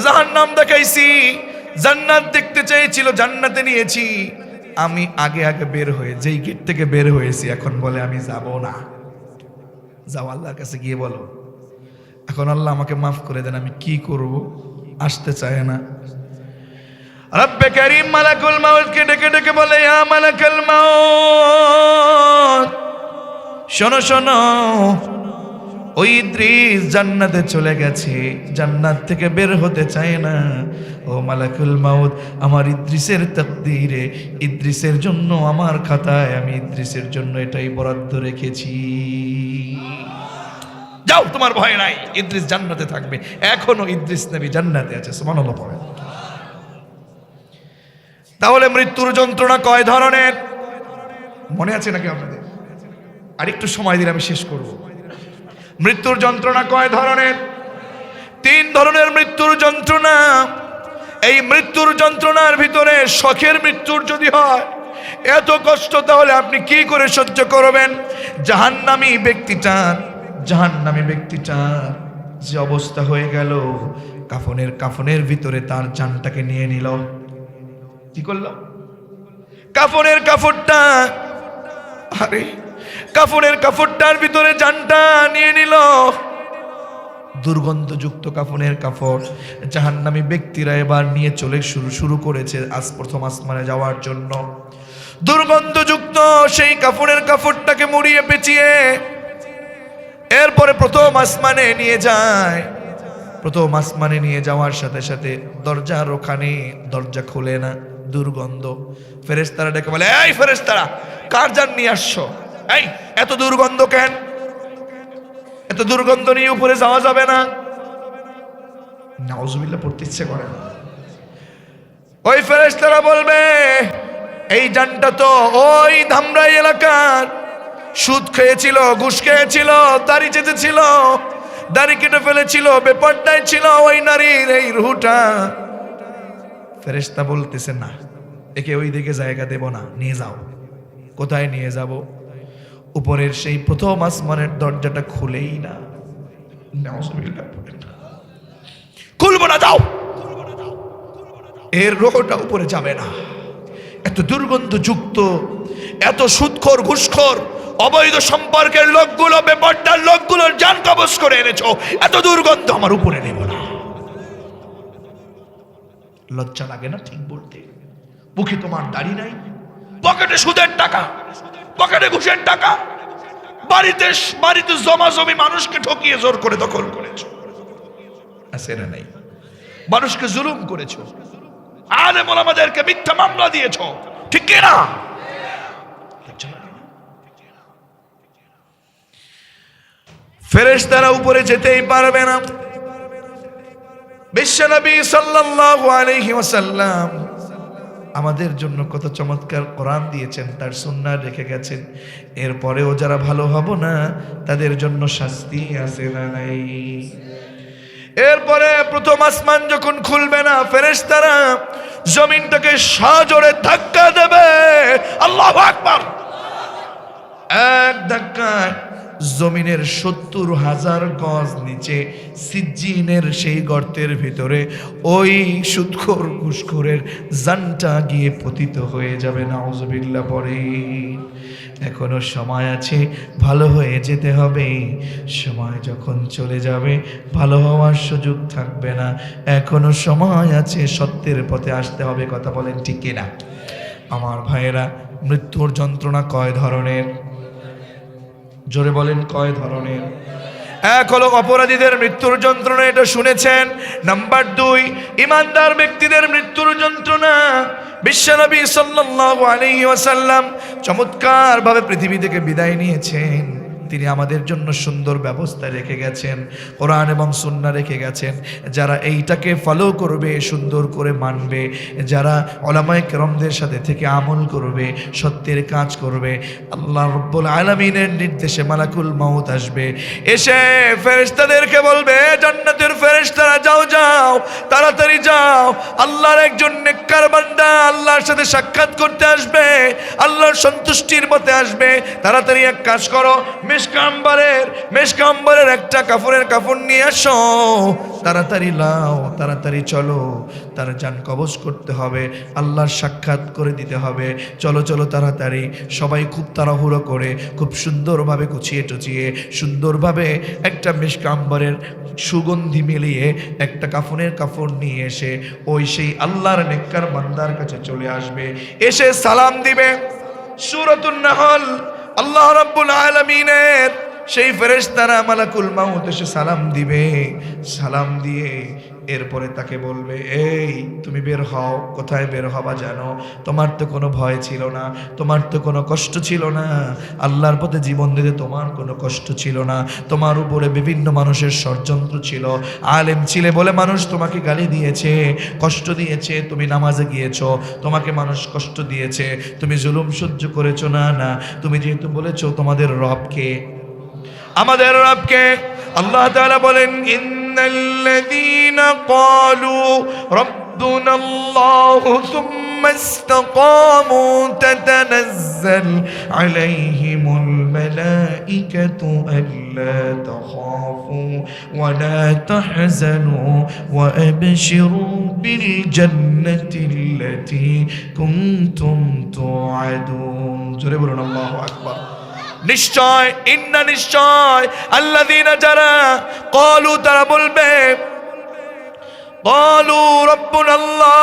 জাহান্নাম দেখাইছি। জান্নাত দেখতে চেয়েছিল, জান্নাতে নিয়েছি। আমি আগে আগে বের হয়ে, যেই গেট থেকে বের হয়েছি, এখন বলে আমি যাব না। যাও আল্লাহর কাছে গিয়ে বলো। এখন আল্লাহ আমাকে মাফ করে দেন, আমি কি করব? আসতে চায় না। রব্বে কারীম মালাকুল মাউতকে ডেকে ডেকে বলে, ইয়া মালাকুল মাউত, শোনো শোনো, ওই ইদ্রিস জান্নাতে চলে গেছে, জান্নাত থেকে বের হতে চায় না। ও মালাকুল মাউত, আমার ইদ্রিসের তাকদীরে, ইদ্রিসের জন্য, আমার খাতায় আমি ইদ্রিসের জন্য এটাই বরাদ্দ রেখেছি। যাও, তোমার ভয় নাই, ইদ্রিস জান্নাতে থাকবে। এখনো ইদ্রিস নবী জান্নাতে আছে। সুবহানাল্লাহ পড়েন। তাহলে মৃত্যুর যন্ত্রণা কয় ধরনের? মনে আছে নাকি আপনাদের? আরেকটু সময় দিলে আমি শেষ করব। মৃত্যুর যন্ত্রণা কয় ধরনের? 3 ধরনের মৃত্যুর যন্ত্রণা। এই মৃত্যুর যন্ত্রণার ভিতরে শখের মৃত্যুর যদি হয়, এত কষ্ট, তাহলে আপনি কি করে সহ্য করবেন? জাহান্নামী ব্যক্তিটা যে অবস্থা হয়ে গেল, কাফনের ভিতরে তার জানটাকে নিয়ে নিল। কি করলো? কাফনের কাফড়টার ভিতরে জানটা নিয়ে নিল। দুর্গন্ধযুক্ত কাফনের কাপড় জাহান্নামী ব্যক্তিরা এবার নিয়ে চলে শুরু করেছে আজ প্রথম আসমানে যাওয়ার জন্য। দুর্গন্ধযুক্ত সেই কাফনের কাপড়টাকে মুড়িয়ে পেঁচিয়ে এরপরে প্রথম আসমানে নিয়ে যায়। প্রথম আসমানে নিয়ে যাওয়ার সাথে সাথে দরজার ওখানে দরজা খুলে না, দুর্গন্ধ। ফেরেশতারা ডেকে বলে, এই ফেরেশতারা, কার জান নিয়ে আসছো? এই এত দুর্গন্ধ কেন? এত দুর্গন্ধ নিয়ে উপরে যাওয়া যাবে না। নাউজুবিল্লাহ পড়তে ইচ্ছে করে না। ওই ফেরেশতারা বলবে, এই জানটা তো ওই ধামরাই এলাকার, সুদ খেয়েছিল, ঘুষ খেয়েছিল, দাড়ি চেঁচেছিল, দাড়ি কেটে ফেলেছিল, বেপরদায় ছিল ওই নারীর এই রুহটা। ফেরেশতা বলতেছে, না, একে ওই দিকে জায়গা দেব না, নিয়ে যাও। কোথায় নিয়ে যাব? উপরের সেই প্রথম আসমানের দরজাটা খুলেই না। খুলবো না, যাও। এর রোহটা উপরে যাবে না। এত দুর্গন্ধযুক্ত, এত সুদখোর, ঘুষখোর, অবৈধ সম্পর্কের লোকগুলো, বেপরদার লোকগুলোর জান কবজ করে এনেছো, এত দুর্গন্ধ আমার উপরে নেব না। লজ্জা লাগে না ঠিক বলতে? মুখে তোমার দাড়ি নাই, পকেটে সুদের টাকা, পকেটে ঘুষের টাকা, বাড়িতে জমা জমি মানুষকে ঠকিয়ে জোর করে দখল করেছো, আছে না নাই? মানুষকে জুলুম করেছো, আলেম ওলামাদেরকে মিথ্যা মামলা দিয়েছো, ঠিক কি না? ফেরেশতারা উপরে যেতেই পারবে না। বিশ্বনবী সাল্লাল্লাহু আলাইহি ওয়াসাল্লাম আমাদের জন্য কত চমৎকার কোরআন দিয়েছেন, তার সুন্নাহ রেখে গেছেন। এরপরেও যারা ভালো হব না, তাদের জন্য শাস্তি আছে না নাই? এরপরে প্রথম আসমান যখন খুলবে না, ফেরেশতারা জমিনটাকে সজোরে ধাক্কা দেবে। আল্লাহু আকবার! এক ধাক্কায় জমিনের ৭০,০০০ গজ নিচে সিজ্জিনের সেই গর্তের ভিতরে ওই সুদখোর ঘুষখোরের জানটা গিয়ে পতিত হয়ে যাবে। নাউজুবিল্লাহ পড়ে। এখনো সময় আছে, ভালো হয়ে যেতে হবে। সময় যখন চলে যাবে ভালো হওয়ার সুযোগ থাকবে না। এখনো সময় আছে, সত্যের পথে আসতে হবে। কথা বলেন ঠিক কিনা? আমার ভাইয়েরা, মৃত্যুর যন্ত্রণা কয় ধরনের? জোরে বলেন কয় ধরনের? এক হলো অপরাধীদের মৃত্যুর যন্ত্রণা, এটা শুনেছেন। নাম্বার 2, ইমানদার ব্যক্তিদের মৃত্যুর যন্ত্রণা। বিশ্বনবী সাল্লাল্লাহু আলাইহি ওয়াসাল্লাম চমৎকারভাবে পৃথিবী থেকে বিদায় নিয়েছেন। তিনি আমাদের জন্য সুন্দর ব্যবস্থা রেখে গেছেন, কোরআন এবং সুন্নাহ রেখে গেছেন। যারা এইটাকে ফলো করবে, সুন্দর করে মানবে, যারা উলামায়ে কেরামদের সাথে থেকে আমল করবে, সত্যের কাজ করবে, আল্লাহ রাব্বুল আলামিনের নির্দেশে মালাকুল মাউত আসবে, এসে ফেরেশতাদেরকে বলবে, জান্নাতের ফেরেশতারা যাও যাও, তাড়াতাড়ি যাও, আল্লাহর একজন নেককার বান্দা আল্লাহর সাথে সাক্ষাৎ করতে আসবে, আল্লাহর সন্তুষ্টির পথে আসবে, তাড়াতাড়ি এক কাজ করো, মেশকাম্বরের একটা কাফনের কাফন নিয়ে আসো, তাড়াতাড়ি লাও, তাড়াতাড়ি চলো, তার জান কবজ করতে হবে, আল্লাহর সাক্ষাৎ করে দিতে হবে। চলো চলো তাড়াতাড়ি। সবাই খুব তাড়াহুড়ো করে, খুব সুন্দরভাবে গুছিয়ে টুচিয়ে, সুন্দরভাবে একটা মেশকাম্বরের সুগন্ধি মিলিয়ে একটা কাফনের কাফন নিয়ে এসে ওই সেই আল্লাহর নেককার বান্দার কাছে চলে আসবে, এসে সালাম দিবে। সূরাতুন নাহল, আল্লাহ রাব্বুল আলামিনের সেই ফেরেশতারা মালাকুল মাউত এসে সালাম দিবে। সালাম দিয়ে এরপরে তাকে বলবে, এই তুমি বের হও। কোথায় বের হবা জানো? তোমার তো কোনো ভয় ছিল না, তোমার তো কোনো কষ্ট ছিল না, আল্লাহর পথে জীবন দিতে তোমার কোনো কষ্ট ছিল না। তোমার উপরে বিভিন্ন মানুষের ষড়যন্ত্র ছিল, আলেম ছিলে বলে মানুষ তোমাকে গালি দিয়েছে, কষ্ট দিয়েছে, তুমি নামাজে গিয়েছো, তোমাকে মানুষ কষ্ট দিয়েছে, তুমি জুলুম সহ্য করেছো। না না, তুমি যেহেতু বলেছো তোমাদের রবকে, আমাদের রবকে, আল্লাহ তাআলা বলেন, ইন্নাল্লাযীনা ক্বালু রাব্বুনাল্লাহু সুম্মা ইসতাকামু তাতানাজ্জাল আলাইহিমুল মালাঈকাতু আল্লা তাখাফু ওয়া লা তাহজানু ওয়া আবশিরু বিল জান্নাতিল্লাতী কুনতুম তুআদুন। জোরে বলুন আল্লাহু আকবার। নিশ্চয়, ইন্না নিশ্চয়, আল্লাযীনা যারা, ক্বালু তারা বলবে, ক্বালু রাব্বুনাল্লাহ।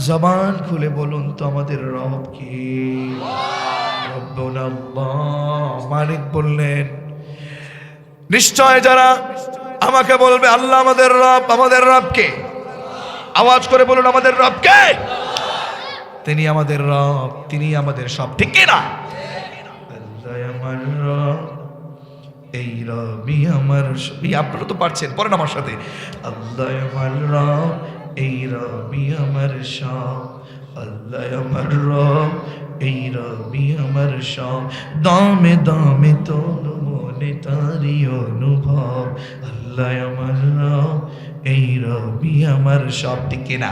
জবান খুলে বলুন তো আমাদের রব কি? রাব্বুনাল্লাহ। মালিক বললেন, নিশ্চয় যারা আমাকে বলবে আল্লাহ আমাদের রব, আমাদের রবকে, আওয়াজ করে বলুন আমাদের রবকে, তিনি আমাদের রব, তিনি আমাদের সব, ঠিক কিনা? আল্লাহ আমার রব, এই রবি আমার সব। আপনারা তো পারছেন, পড়েন আমার সাথে, আল্লাহ আমার রব, এই রবি আমার সব, আল্লাহ আমার রব, এই রবি আমার সব, দামে দামে তোর মনে তারি অনুভব, আল্লাহ আমার রব, এই রবি আমার সব, ঠিক কিনা?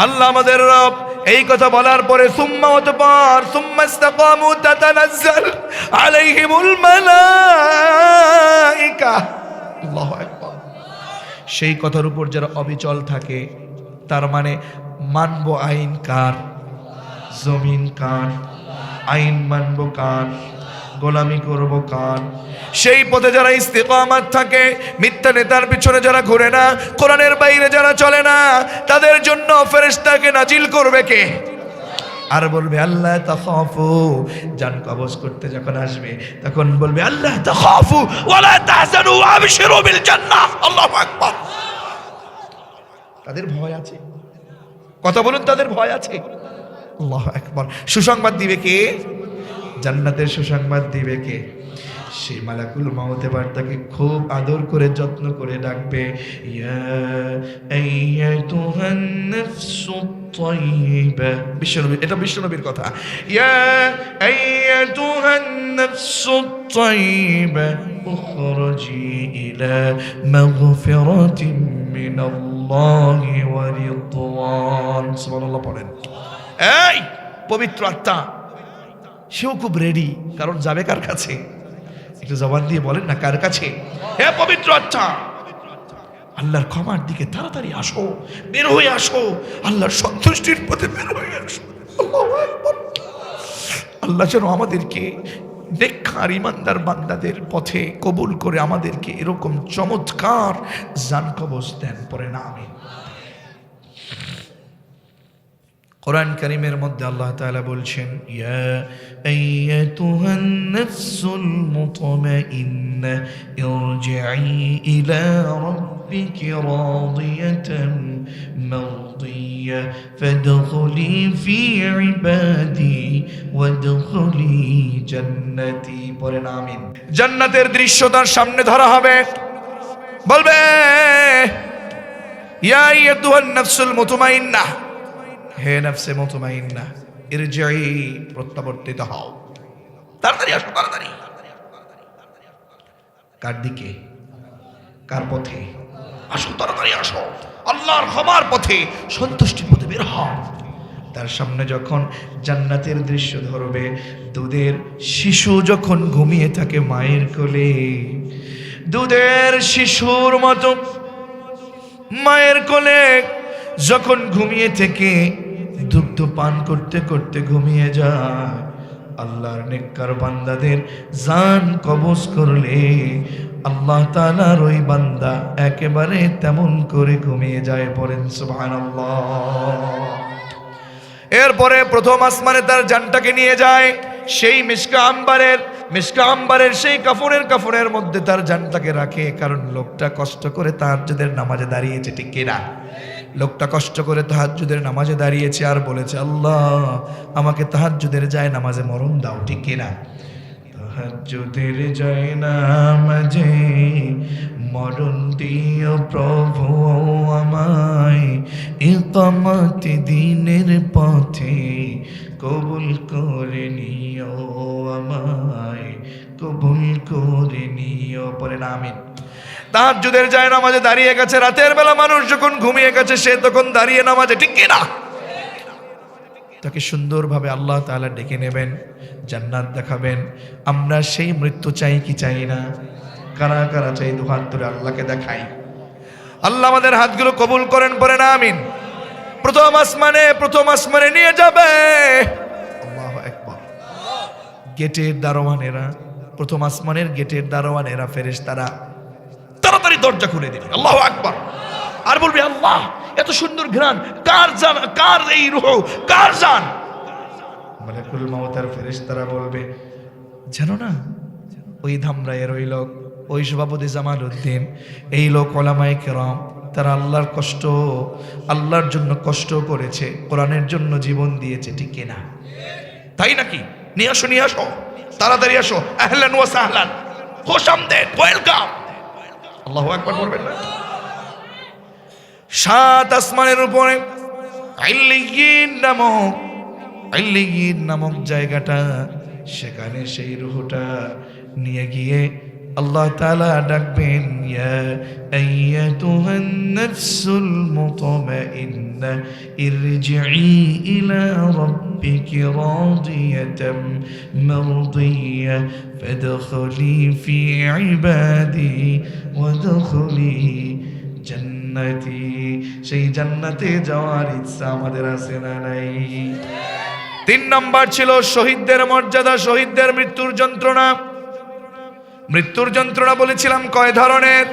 আল্লাহ আমাদের রব। এই কথা বলার পরে সুম্মা অতঃপর সুম্মা ইসতাকামু তাতানাজ্জাল আলাইহিমুল মালাইকা। আল্লাহু আকবার। সেই কথার উপর যারা অবিচল থাকে, তার মানে মানবো আইন কার? জমিন কার? আইন মানবো কার? গোলামি করব কার? সেই পথে যারা ইস্তিকামাত থাকে, মিথ্যা নেতার পিছনে যারা ঘুরে না, কোরআনের বাইরে যারা চলে না, তাদের জন্য ফেরেশতাকে নাজিল করবে কে? আর বলবে আল্লাহ তাখাফু, জান কবজ করতে যখন আসবে তখন বলবে আল্লাহ তাখাফু ওয়া লা তাহজানু ওয়া আবশিরু বিল জান্নাহ। আল্লাহু আকবার। তাদের ভয় আছে, কথা বলুন, তাদের ভয় আছে। আল্লাহু আকবার। সুসংবাদ দিবে কে? জান্নাতের সুসংবাদ দিবে কে? সেই মালাকুল মাউত এবার তাকে খুব আদর করে যত্ন করে ডাকবে, ইয়া আইয়াতুহান নাফসুত তাইয়্যিবা। বিশ্বনবী, এটা বিশ্বনবীর কথা। ইয়া আইয়াতুহান নাফসুত তাইয়্যিবা উখরুজি ইলা মাগফিরাতিন মিনাল্লাহি ওয়া রিদওয়ান। সুবহানাল্লাহ পড়েন। এই পবিত্র আত্মা, সেও খুব রেডি, কারণ যাবে কার কাছে? একটু জবান দিয়ে বলেন না, কার কাছে? হে পবিত্র আত্মা, আল্লাহর ক্ষমার দিকে তাড়াতাড়ি আসো, বের হয়ে আসো, আল্লাহর সন্তুষ্টির পথে বের হয়ে আসো। আল্লাহু আকবার। আল্লাহ যেন আমাদেরকে নেককার ইমানদার বান্দাদের পথে কবুল করে আমাদেরকে এরকম চমৎকার জান কবজ দেন, পরে না আমিন। কোরআন কারীমের মধ্যে আল্লাহ তাআলা বলছেন, ইয়া আইয়াতুহান নাফসুল মুতমাইন্না ইরজিই ইলা রাব্বিকি রাদিয়াতান মারদিয়া ফাদখুলি ফি ইবাদি ওয়াদখুলি জান্নাতি, পরে না আমিন। জান্নাতের দৃশ্য তার সামনে ধরা হবে, বলবে ইয়া আইয়াতুহান নাফসুল মুতমাইন্না, হে নফসে মুতমাইন্না, ইরজিই, প্রত্যাবর্তিত হও, তাড়াতাড়ি আসো, তাড়াতাড়ি। কার দিকে, কার পথে? আসো, তাড়াতাড়ি আসো, আল্লাহর ক্ষমার পথে, সন্তুষ্টির পথে বের হও। তার সামনে যখন জান্নাতের দৃশ্য ধরবে, দুধের শিশু যখন ঘুমিয়ে থাকে মায়ের কোলে, দুধের শিশুর মতো মায়ের কোলে যখন ঘুমিয়ে থেকে দুগ্ধ পান করতে করতে ঘুমিয়ে যায়, আল্লাহর নেককার বান্দাদের জান কবজ করলে আল্লাহ তাআলার ওই বান্দা একেবারে তেমন করে ঘুমিয়ে যায়, পড়েন সুবহানাল্লাহ। এরপরে প্রথম আসমানে তার জানটাকে নিয়ে যায়, সেই মিশকা আম্বারের সেই কাফনের মধ্যে তার জানটাকে রাখে, কারণ লোকটা কষ্ট করে তাহাজ্জুদের নামাজে দাঁড়িয়েছে, ঠিক কিনা? লোকটা কষ্ট করে তাহাজ্জুদের নামাজে দাঁড়িয়েছে আর বলেছে, আল্লাহ আমাকে তাহাজ্জুদের যায় নামাজে মরণ দাও, ঠিক কিনা? তাহাজ্জুদের যায় নামাজে মরণ দিও প্রভু আমায়, ইকামত দিনের পথে কবুল করে নিও আমায়, কবুল করে নিও, পরে না আমিন। তাহাজ্জুদের যায় নামাজে দাঁড়িয়ে গেছে, রাতের বেলা মানুষ যখন ঘুমিয়ে গেছে সে তখন দাঁড়িয়ে নামাজে, ঠিক কিনা? তাকে সুন্দরভাবে আল্লাহ তাআলা ডেকে নেবেন, জান্নাত দেখাবেন। আমরা সেই মৃত্যু চাই কি চাই না? কারা কারা চাই? দুহাত ধরে আল্লাহকে দেখাই। আল্লাহ আমাদের হাতগুলো কবুল করেন, পরে না আমিন। প্রথম আসমানে নিয়ে যাবে, আল্লাহু আকবার। গেটের দারোয়ানেরা, প্রথম আসমানের গেটের দারোয়ানেরা, ফেরেশতারা তাড়াতাড়ি দরজা খুলে দিবে, আল্লাহু আকবার। আর বলবে, আল্লাহ এত সুন্দর ঘ্রাণ, কার জান, কার এই রূহ, কার জান? মালাকুল মাউতের ফেরেশতারা বলবে, জানো না ওই ধামরায়ের ওই লোক, ওই সভাপতি জামাল উদ্দিন, এই লোক ওলামায়ে কেরাম, তারা আল্লাহর জন্য কষ্ট করেছে, কোরআনের জন্য জীবন দিয়েছে, ঠিক কিনা? তাই নাকি? নিয়ে আসো, তাড়াতাড়ি আসো, আহলান ওয়া সাহলান, খোশামদেদ, ওয়েলকাম। আল্লাহু আকবার বলবেন না? সাত আসমানের উপরে ইল্লিয়িন নামক জায়গাটা, সেখানে সেই রূহটা নিয়ে গিয়ে আল্লাহ তাআলা ডাকবেন, ইয়া আইয়াতুহান নাফসুল মুতমাইন্না ইরজিই ইলা রাব্বিকি রাদিয়াতাম মারদিয়া ফাদখুলি ফি ইবাদি ওয়াদখুলি জান্নাতি। সেই জান্নাতে যাওয়ার ইচ্ছা আমাদের আছে না নাই? 3 নম্বর ছিল শহীদদের মর্যাদা, শহীদদের মৃত্যুর যন্ত্রণা। মৃত্যুর যন্ত্রণা বলেছিলাম কয় ধরনের?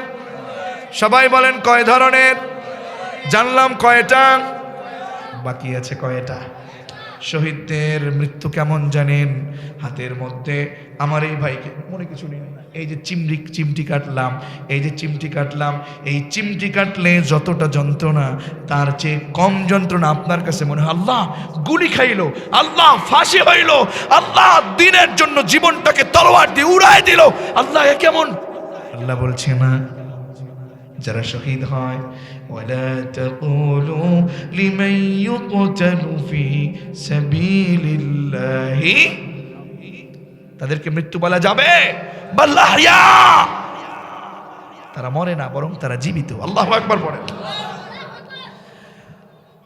সবাই বলেন কয় ধরনের? জানলাম কয়টা, বাকি আছে কয়টা? শহীদদের মৃত্যু কেমন জানেন? হাতের মধ্যে, আমার এই ভাইকে মনে কিছু নেই, এই যে চিমটি কাটলাম, এই চিমটি কাটলে যতটা যন্ত্রণা, তার চেয়ে কম যন্ত্রণা আপনার কাছে মনে হয়। আল্লাহ গুলি খাইলো, আল্লাহ ফাঁসি হইল, আল্লাহ দিনের জন্য জীবনটাকে তলোয়ার দিয়ে উড়ায় দিল, আল্লাহ এ কেমন? আল্লাহ বলছে না, যারা শহীদ হয়, ওয়ালা তাকুলু লিমান ইউকতালু ফি সাবিলিল্লাহি, তাদেরকে মৃত্যু বলা যাবে? বাল্লাহিয়া, তারা মরে না, বরং তারা জীবিত। আল্লাহু আকবার পড়েন।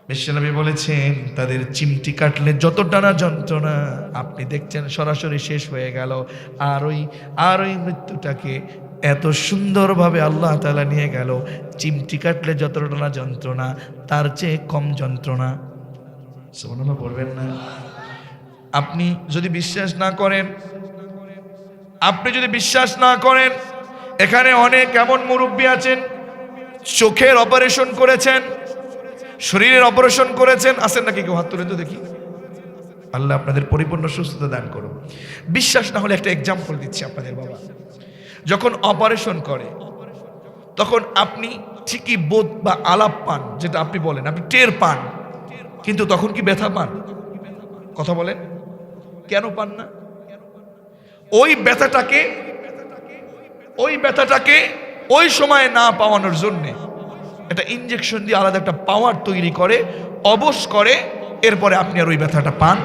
বিশ্বনবী বলেছেন, তাদের চিমটি কাটলে যতটা না যন্ত্রণা, আপনি দেখছেন সরাসরি শেষ হয়ে গেল, আর ওই মৃত্যুটাকে এত সুন্দরভাবে আল্লাহ তাআলা নিয়ে গেল, চিমটি কাটলে যতটা না যন্ত্রণা তার চেয়ে কম যন্ত্রণা। সুবহানাল্লাহ বলবেন না? আপনি যদি বিশ্বাস না করেন, এখানে অনেক এমন মুরব্বী আছেন চোখের অপারেশন করেছেন, শরীরের অপারেশন করেছেন, আছেন নাকি? কেউ হাত তুলে তো দেখি। আল্লাহ আপনাদের পরিপূর্ণ সুস্থতা দান করুন। বিশ্বাস না হলে একটা এক্সাম্পল দিচ্ছি আপনাদের। বাবা যখন অপারেশন করে তখন আপনি ঠিকই বোধ বা আলাপ পান, যেটা আপনি বলেন, আপনি টের পান, কিন্তু তখন কি ব্যথা পান? কথা বলেন, কেন পান না? ওই ব্যথাটাকে ওই সময় না পাওয়ানোর জন্যে একটা ইনজেকশন দিয়ে আলাদা একটা পাওয়ার তৈরি করে, অবশ করে, এরপরে আপনি আর ওই ব্যথাটা পান।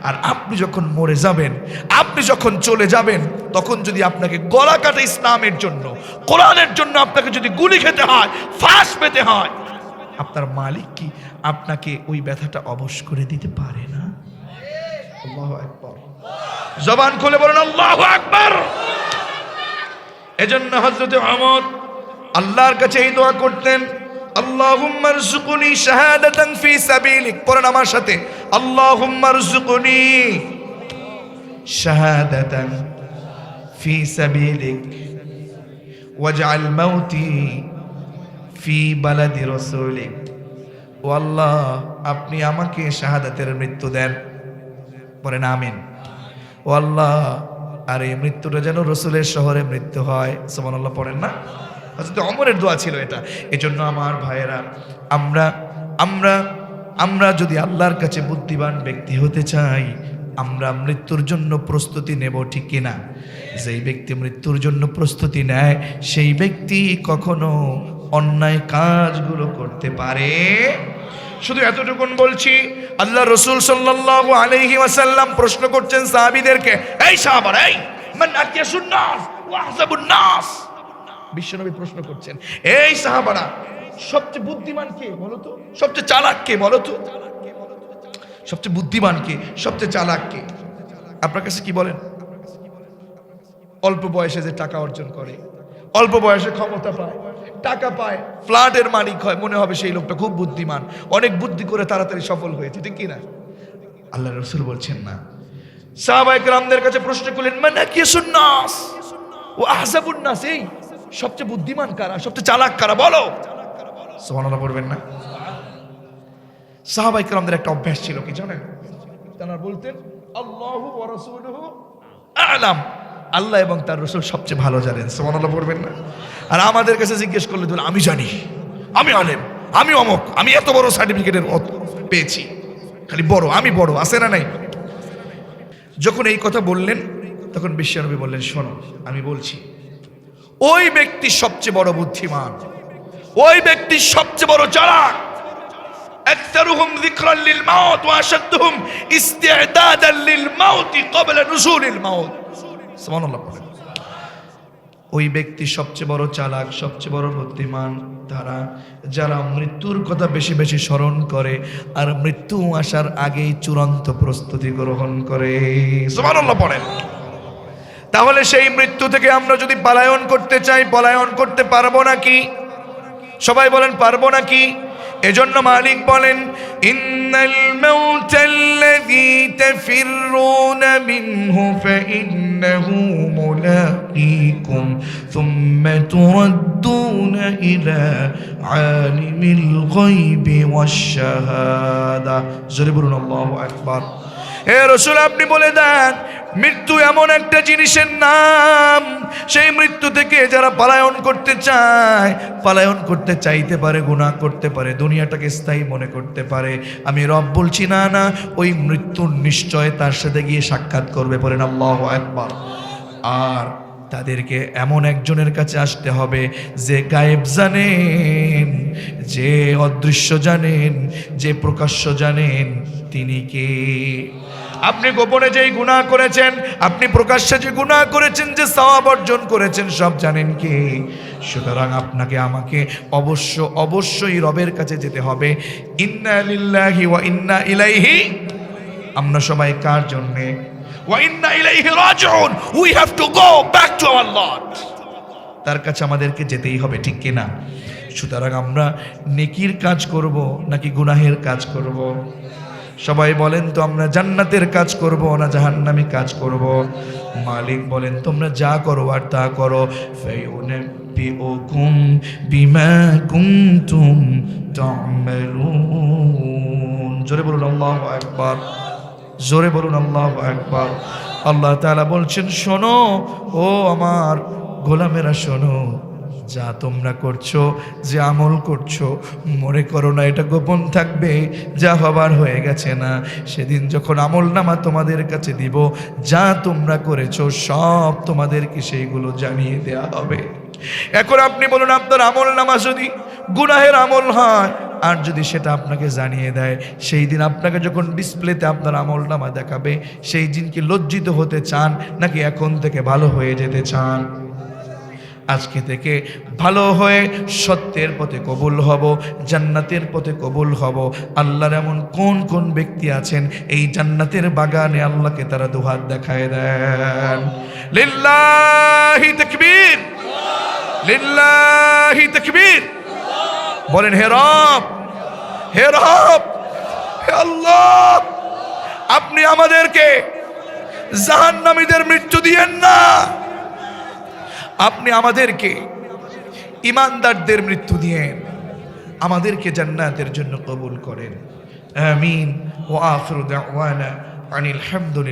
আর আপনি যখন মরে যাবেন, আপনি যখন চলে যাবেন, তখন যদি আপনাকে গলা কাটা ইসলামের জন্য, কোরআনের জন্য আপনাকে যদি গুলি খেতে হয়, ফাঁস পেতে হয়, আপনার মালিক কি আপনাকে ওই ব্যথাটা অবশ করে দিতে পারে না? আল্লাহু আকবার। জবান খুলে বলেন আল্লাহু আকবার। এজন্য হযরত ওমর আল্লাহর কাছে এই দোয়া করতেন, আল্লাহুম্মা রযুকনি শাহাদাতান ফি সাবিলিক। পড়েন আমার সাথে, আল্লাহুম্মা রযুকনি শাহাদাতান ফি সাবিলিক ওয়াজআল মাউতি ফি বালাদি রাসূলিক। ও আল্লাহ, আপনি আমাকে শাহাদাতের মৃত্যু দেন। পড়েন আমিন। ও আল্লাহ, আর এই মৃত্যুটা যেন রসুলের শহরে মৃত্যু হয়। সুবহানাল্লাহ পড়েন না? হযরত ওমরের দোয়া ছিল এটা। এজন্য আমার ভাইয়েরা, আমরা যদি আল্লাহর কাছে বুদ্ধিমান ব্যক্তি হতে চাই, আমরা মৃত্যুর জন্য প্রস্তুতি নেব, ঠিক কিনা? যেই ব্যক্তি মৃত্যুর জন্য প্রস্তুতি নেয়, সেই ব্যক্তি কখনো অন্যায় কাজগুলো করতে পারে। শুধু এতটুকুন বলছি, আল্লাহ রসুল সাল্লাল্লাহু আলাইহি ওয়াসাল্লাম প্রশ্ন করছেন সাহাবীদেরকে, এই সাহাবারা, এই মান আকিয়াসুন নাস ওয়া আহসাবুন নাস। বিশ্বনবী প্রশ্ন করছেন, এই সাহাবারা, সবচেয়ে বুদ্ধিমান কে বলো তো? সবচেয়ে চালাক কে বলো তো? সবচেয়ে বুদ্ধিমান কে? সবচেয়ে চালাক কে? আপনার কাছে কি বলেন? অল্প বয়সে যে টাকা অর্জন করে, অল্প বয়সে ক্ষমতা পায়, টাকা পায়, ফ্ল্যাটের মালিক হয়, মনে হবে সেই লোকটা খুব বুদ্ধিমান, অনেক বুদ্ধি করে তাড়াতাড়ি সফল হয়েছে, ঠিক কিনা? আল্লাহ রাসূল বলছেন না। সাহাবায়ে কেরামদের কাছে প্রশ্ন করলেন, মান আকিয়াসুন নাস ওয়া আহসাবুন নাস, এই সবচেয়ে বুদ্ধিমান কারা, সবচেয়ে চালাক কারা বলো? সুবহানাল্লাহ পড়বেন না? সাহাবায়ে কেরামদের একটা অভ্যাস ছিল, কি জানেন? তারা বলতেন, আল্লাহু ওয়া রাসূলুহু আ'লাম, আল্লাহ এবং তার রাসূল সবচেয়ে ভালো জানেন। সুবহানাল্লাহ পড়বেন না? আর আমাদের কাছে জিজ্ঞেস করলে তো আমি জানি, আমি আলেম, আমি অমুক, আমি এত বড় সার্টিফিকেটের পেয়েছি, খালি বড়, আমি বড়, আছে না নাই? যখন এই কথা বললেন, তখন বিশ্বনবী বললেন, শোনো আমি বলছি, ওই ব্যক্তি সবচেয়ে বড় বুদ্ধিমান, ওই ব্যক্তি সবচেয়ে বড় চালাক। আকসারুহুম যিকরান লিল মাউত ওয়া আশাদ্দুহুম ইসতি'দাদান লিল মাউত ক্বাবলা নুজুলিল মাউত। সুবহানাল্লাহ। ওই ব্যক্তি সবচেয়ে বড় চালাক, সবচেয়ে বড় বুদ্ধিমান তারা যারা মৃত্যুর কথা বেশি বেশি স্মরণ করে আর মৃত্যু আসার আগেই চূড়ান্ত প্রস্তুতি গ্রহণ করে। সুবহানাল্লাহ পড়েন। তাহলে সেই মৃত্যু থেকে আমরা যদি পলায়ন করতে চাই, পলায়ন করতে পারবো নাকি? সবাই বলেন, পারবো নাকি? এজন্য মালিক বলেন, ইন্নাল মাউতাল্লাযী তাফিররুনা মিনহু ফাইন্নাহু মুলাকীকুম সুম্মা তুরাদ্দুনা ইলা আলিমিল গায়বি ওয়াশ শাহাদা। জোরে বলুন আল্লাহু আকবার। হে রাসূল, আপনি বলে দেন, মৃত্যু এমন একটা জিনিসের নাম, সেই মৃত্যু থেকে যারা পলায়ন করতে চায়, পলায়ন করতে চাইতে পারে, গুনাহ করতে পারে, দুনিয়াটাকে স্থায়ী মনে করতে পারে, আমি রব বলছি না, না, ওই মৃত্যুর নিশ্চয় তার সাথে গিয়ে সাক্ষাৎ করবে। পড়েন আল্লাহু আকবার। আর তাদেরকে এমন একজনের কাছে আসতে হবে যে গায়েব জানেন, যে অদৃশ্য জানেন, যে প্রকাশ্য জানেন। তিনি কে? আপনি গোপনে যেই গুনাহ করেছেন, আপনি প্রকাশ্যে যে গুনাহ করেছেন, যে সওয়াব অর্জন করেছেন, সব জানেন কে? সুতরাং আপনাকে আমাকে অবশ্যই রবের কাছে যেতে হবে। ইন্না লিল্লাহি ওয়া ইন্না ইলাইহি, আমরা সবাই কার জন্যে? ওয়া ইন্না ইলাইহি রাজিউন, we have to go back to our lord. তার কাছে আমাদেরকে যেতেই হবে, ঠিক কিনা? সুতরাং আমরা নেকির কাজ করব নাকি গুনাহের কাজ করব? সবাই বলেন তো, আমরা জান্নাতের কাজ করব না জাহান্নামী কাজ করব? মালিক বলেন তোমরা যা করো আর তা করো। ফায়ুনাব্বিউকুম বিমা কুনতুম তা'মালুন। জোরে বলুন আল্লাহু আকবার, জোরে বলুন আল্লাহু আকবার। আল্লাহ তাআলা বলছেন, শোনো ও আমার গোলামেরা, শোনো, যা তোমরা করছো, যে আমল করছো, মনে করো না এটা গোপন থাকবে, যা হবার হয়ে গেছে না। সেদিন যখন আমল নামা তোমাদের কাছে দিব, যা তোমরা করেছো সব তোমাদেরকে সেইগুলো জানিয়ে দেয়া হবে। এখন আপনি বলুন, আপনার আমল নামা যদি গুনাহের আমল হয় আর যদি সেটা আপনাকে জানিয়ে দেয়, সেই দিন আপনাকে যখন ডিসপ্লেতে আপনার আমল নামা দেখাবে, সেই দিন কি লজ্জিত হতে চান নাকি এখন থেকে ভালো হয়ে যেতে চান? আজকে থেকে ভালো হয়ে সত্যের পথে কবুল হব, জান্নাতের পথে কবুল হব। আল্লাহর এমন কোন কোন ব্যক্তি আছেন এই জান্নাতের বাগানে আল্লাহকে তারা দুহাত দেখায় দেন? লিল্লাহি তাকবীর, লিল্লাহি তাকবীর। বলেন, হে রব, হে রব, হে আল্লাহ, আপনি আমাদেরকে জাহান্নামীদের মৃত্যু দিয়েন না, আপনি আমাদেরকে ইমানদারদের মৃত্যু দিয়েন, আমাদেরকে জান্নাতের জন্য কবুল করেন। আমিন। ওয়া আখিরু দাওয়ানা আনিল হামদুলিল্লাহ।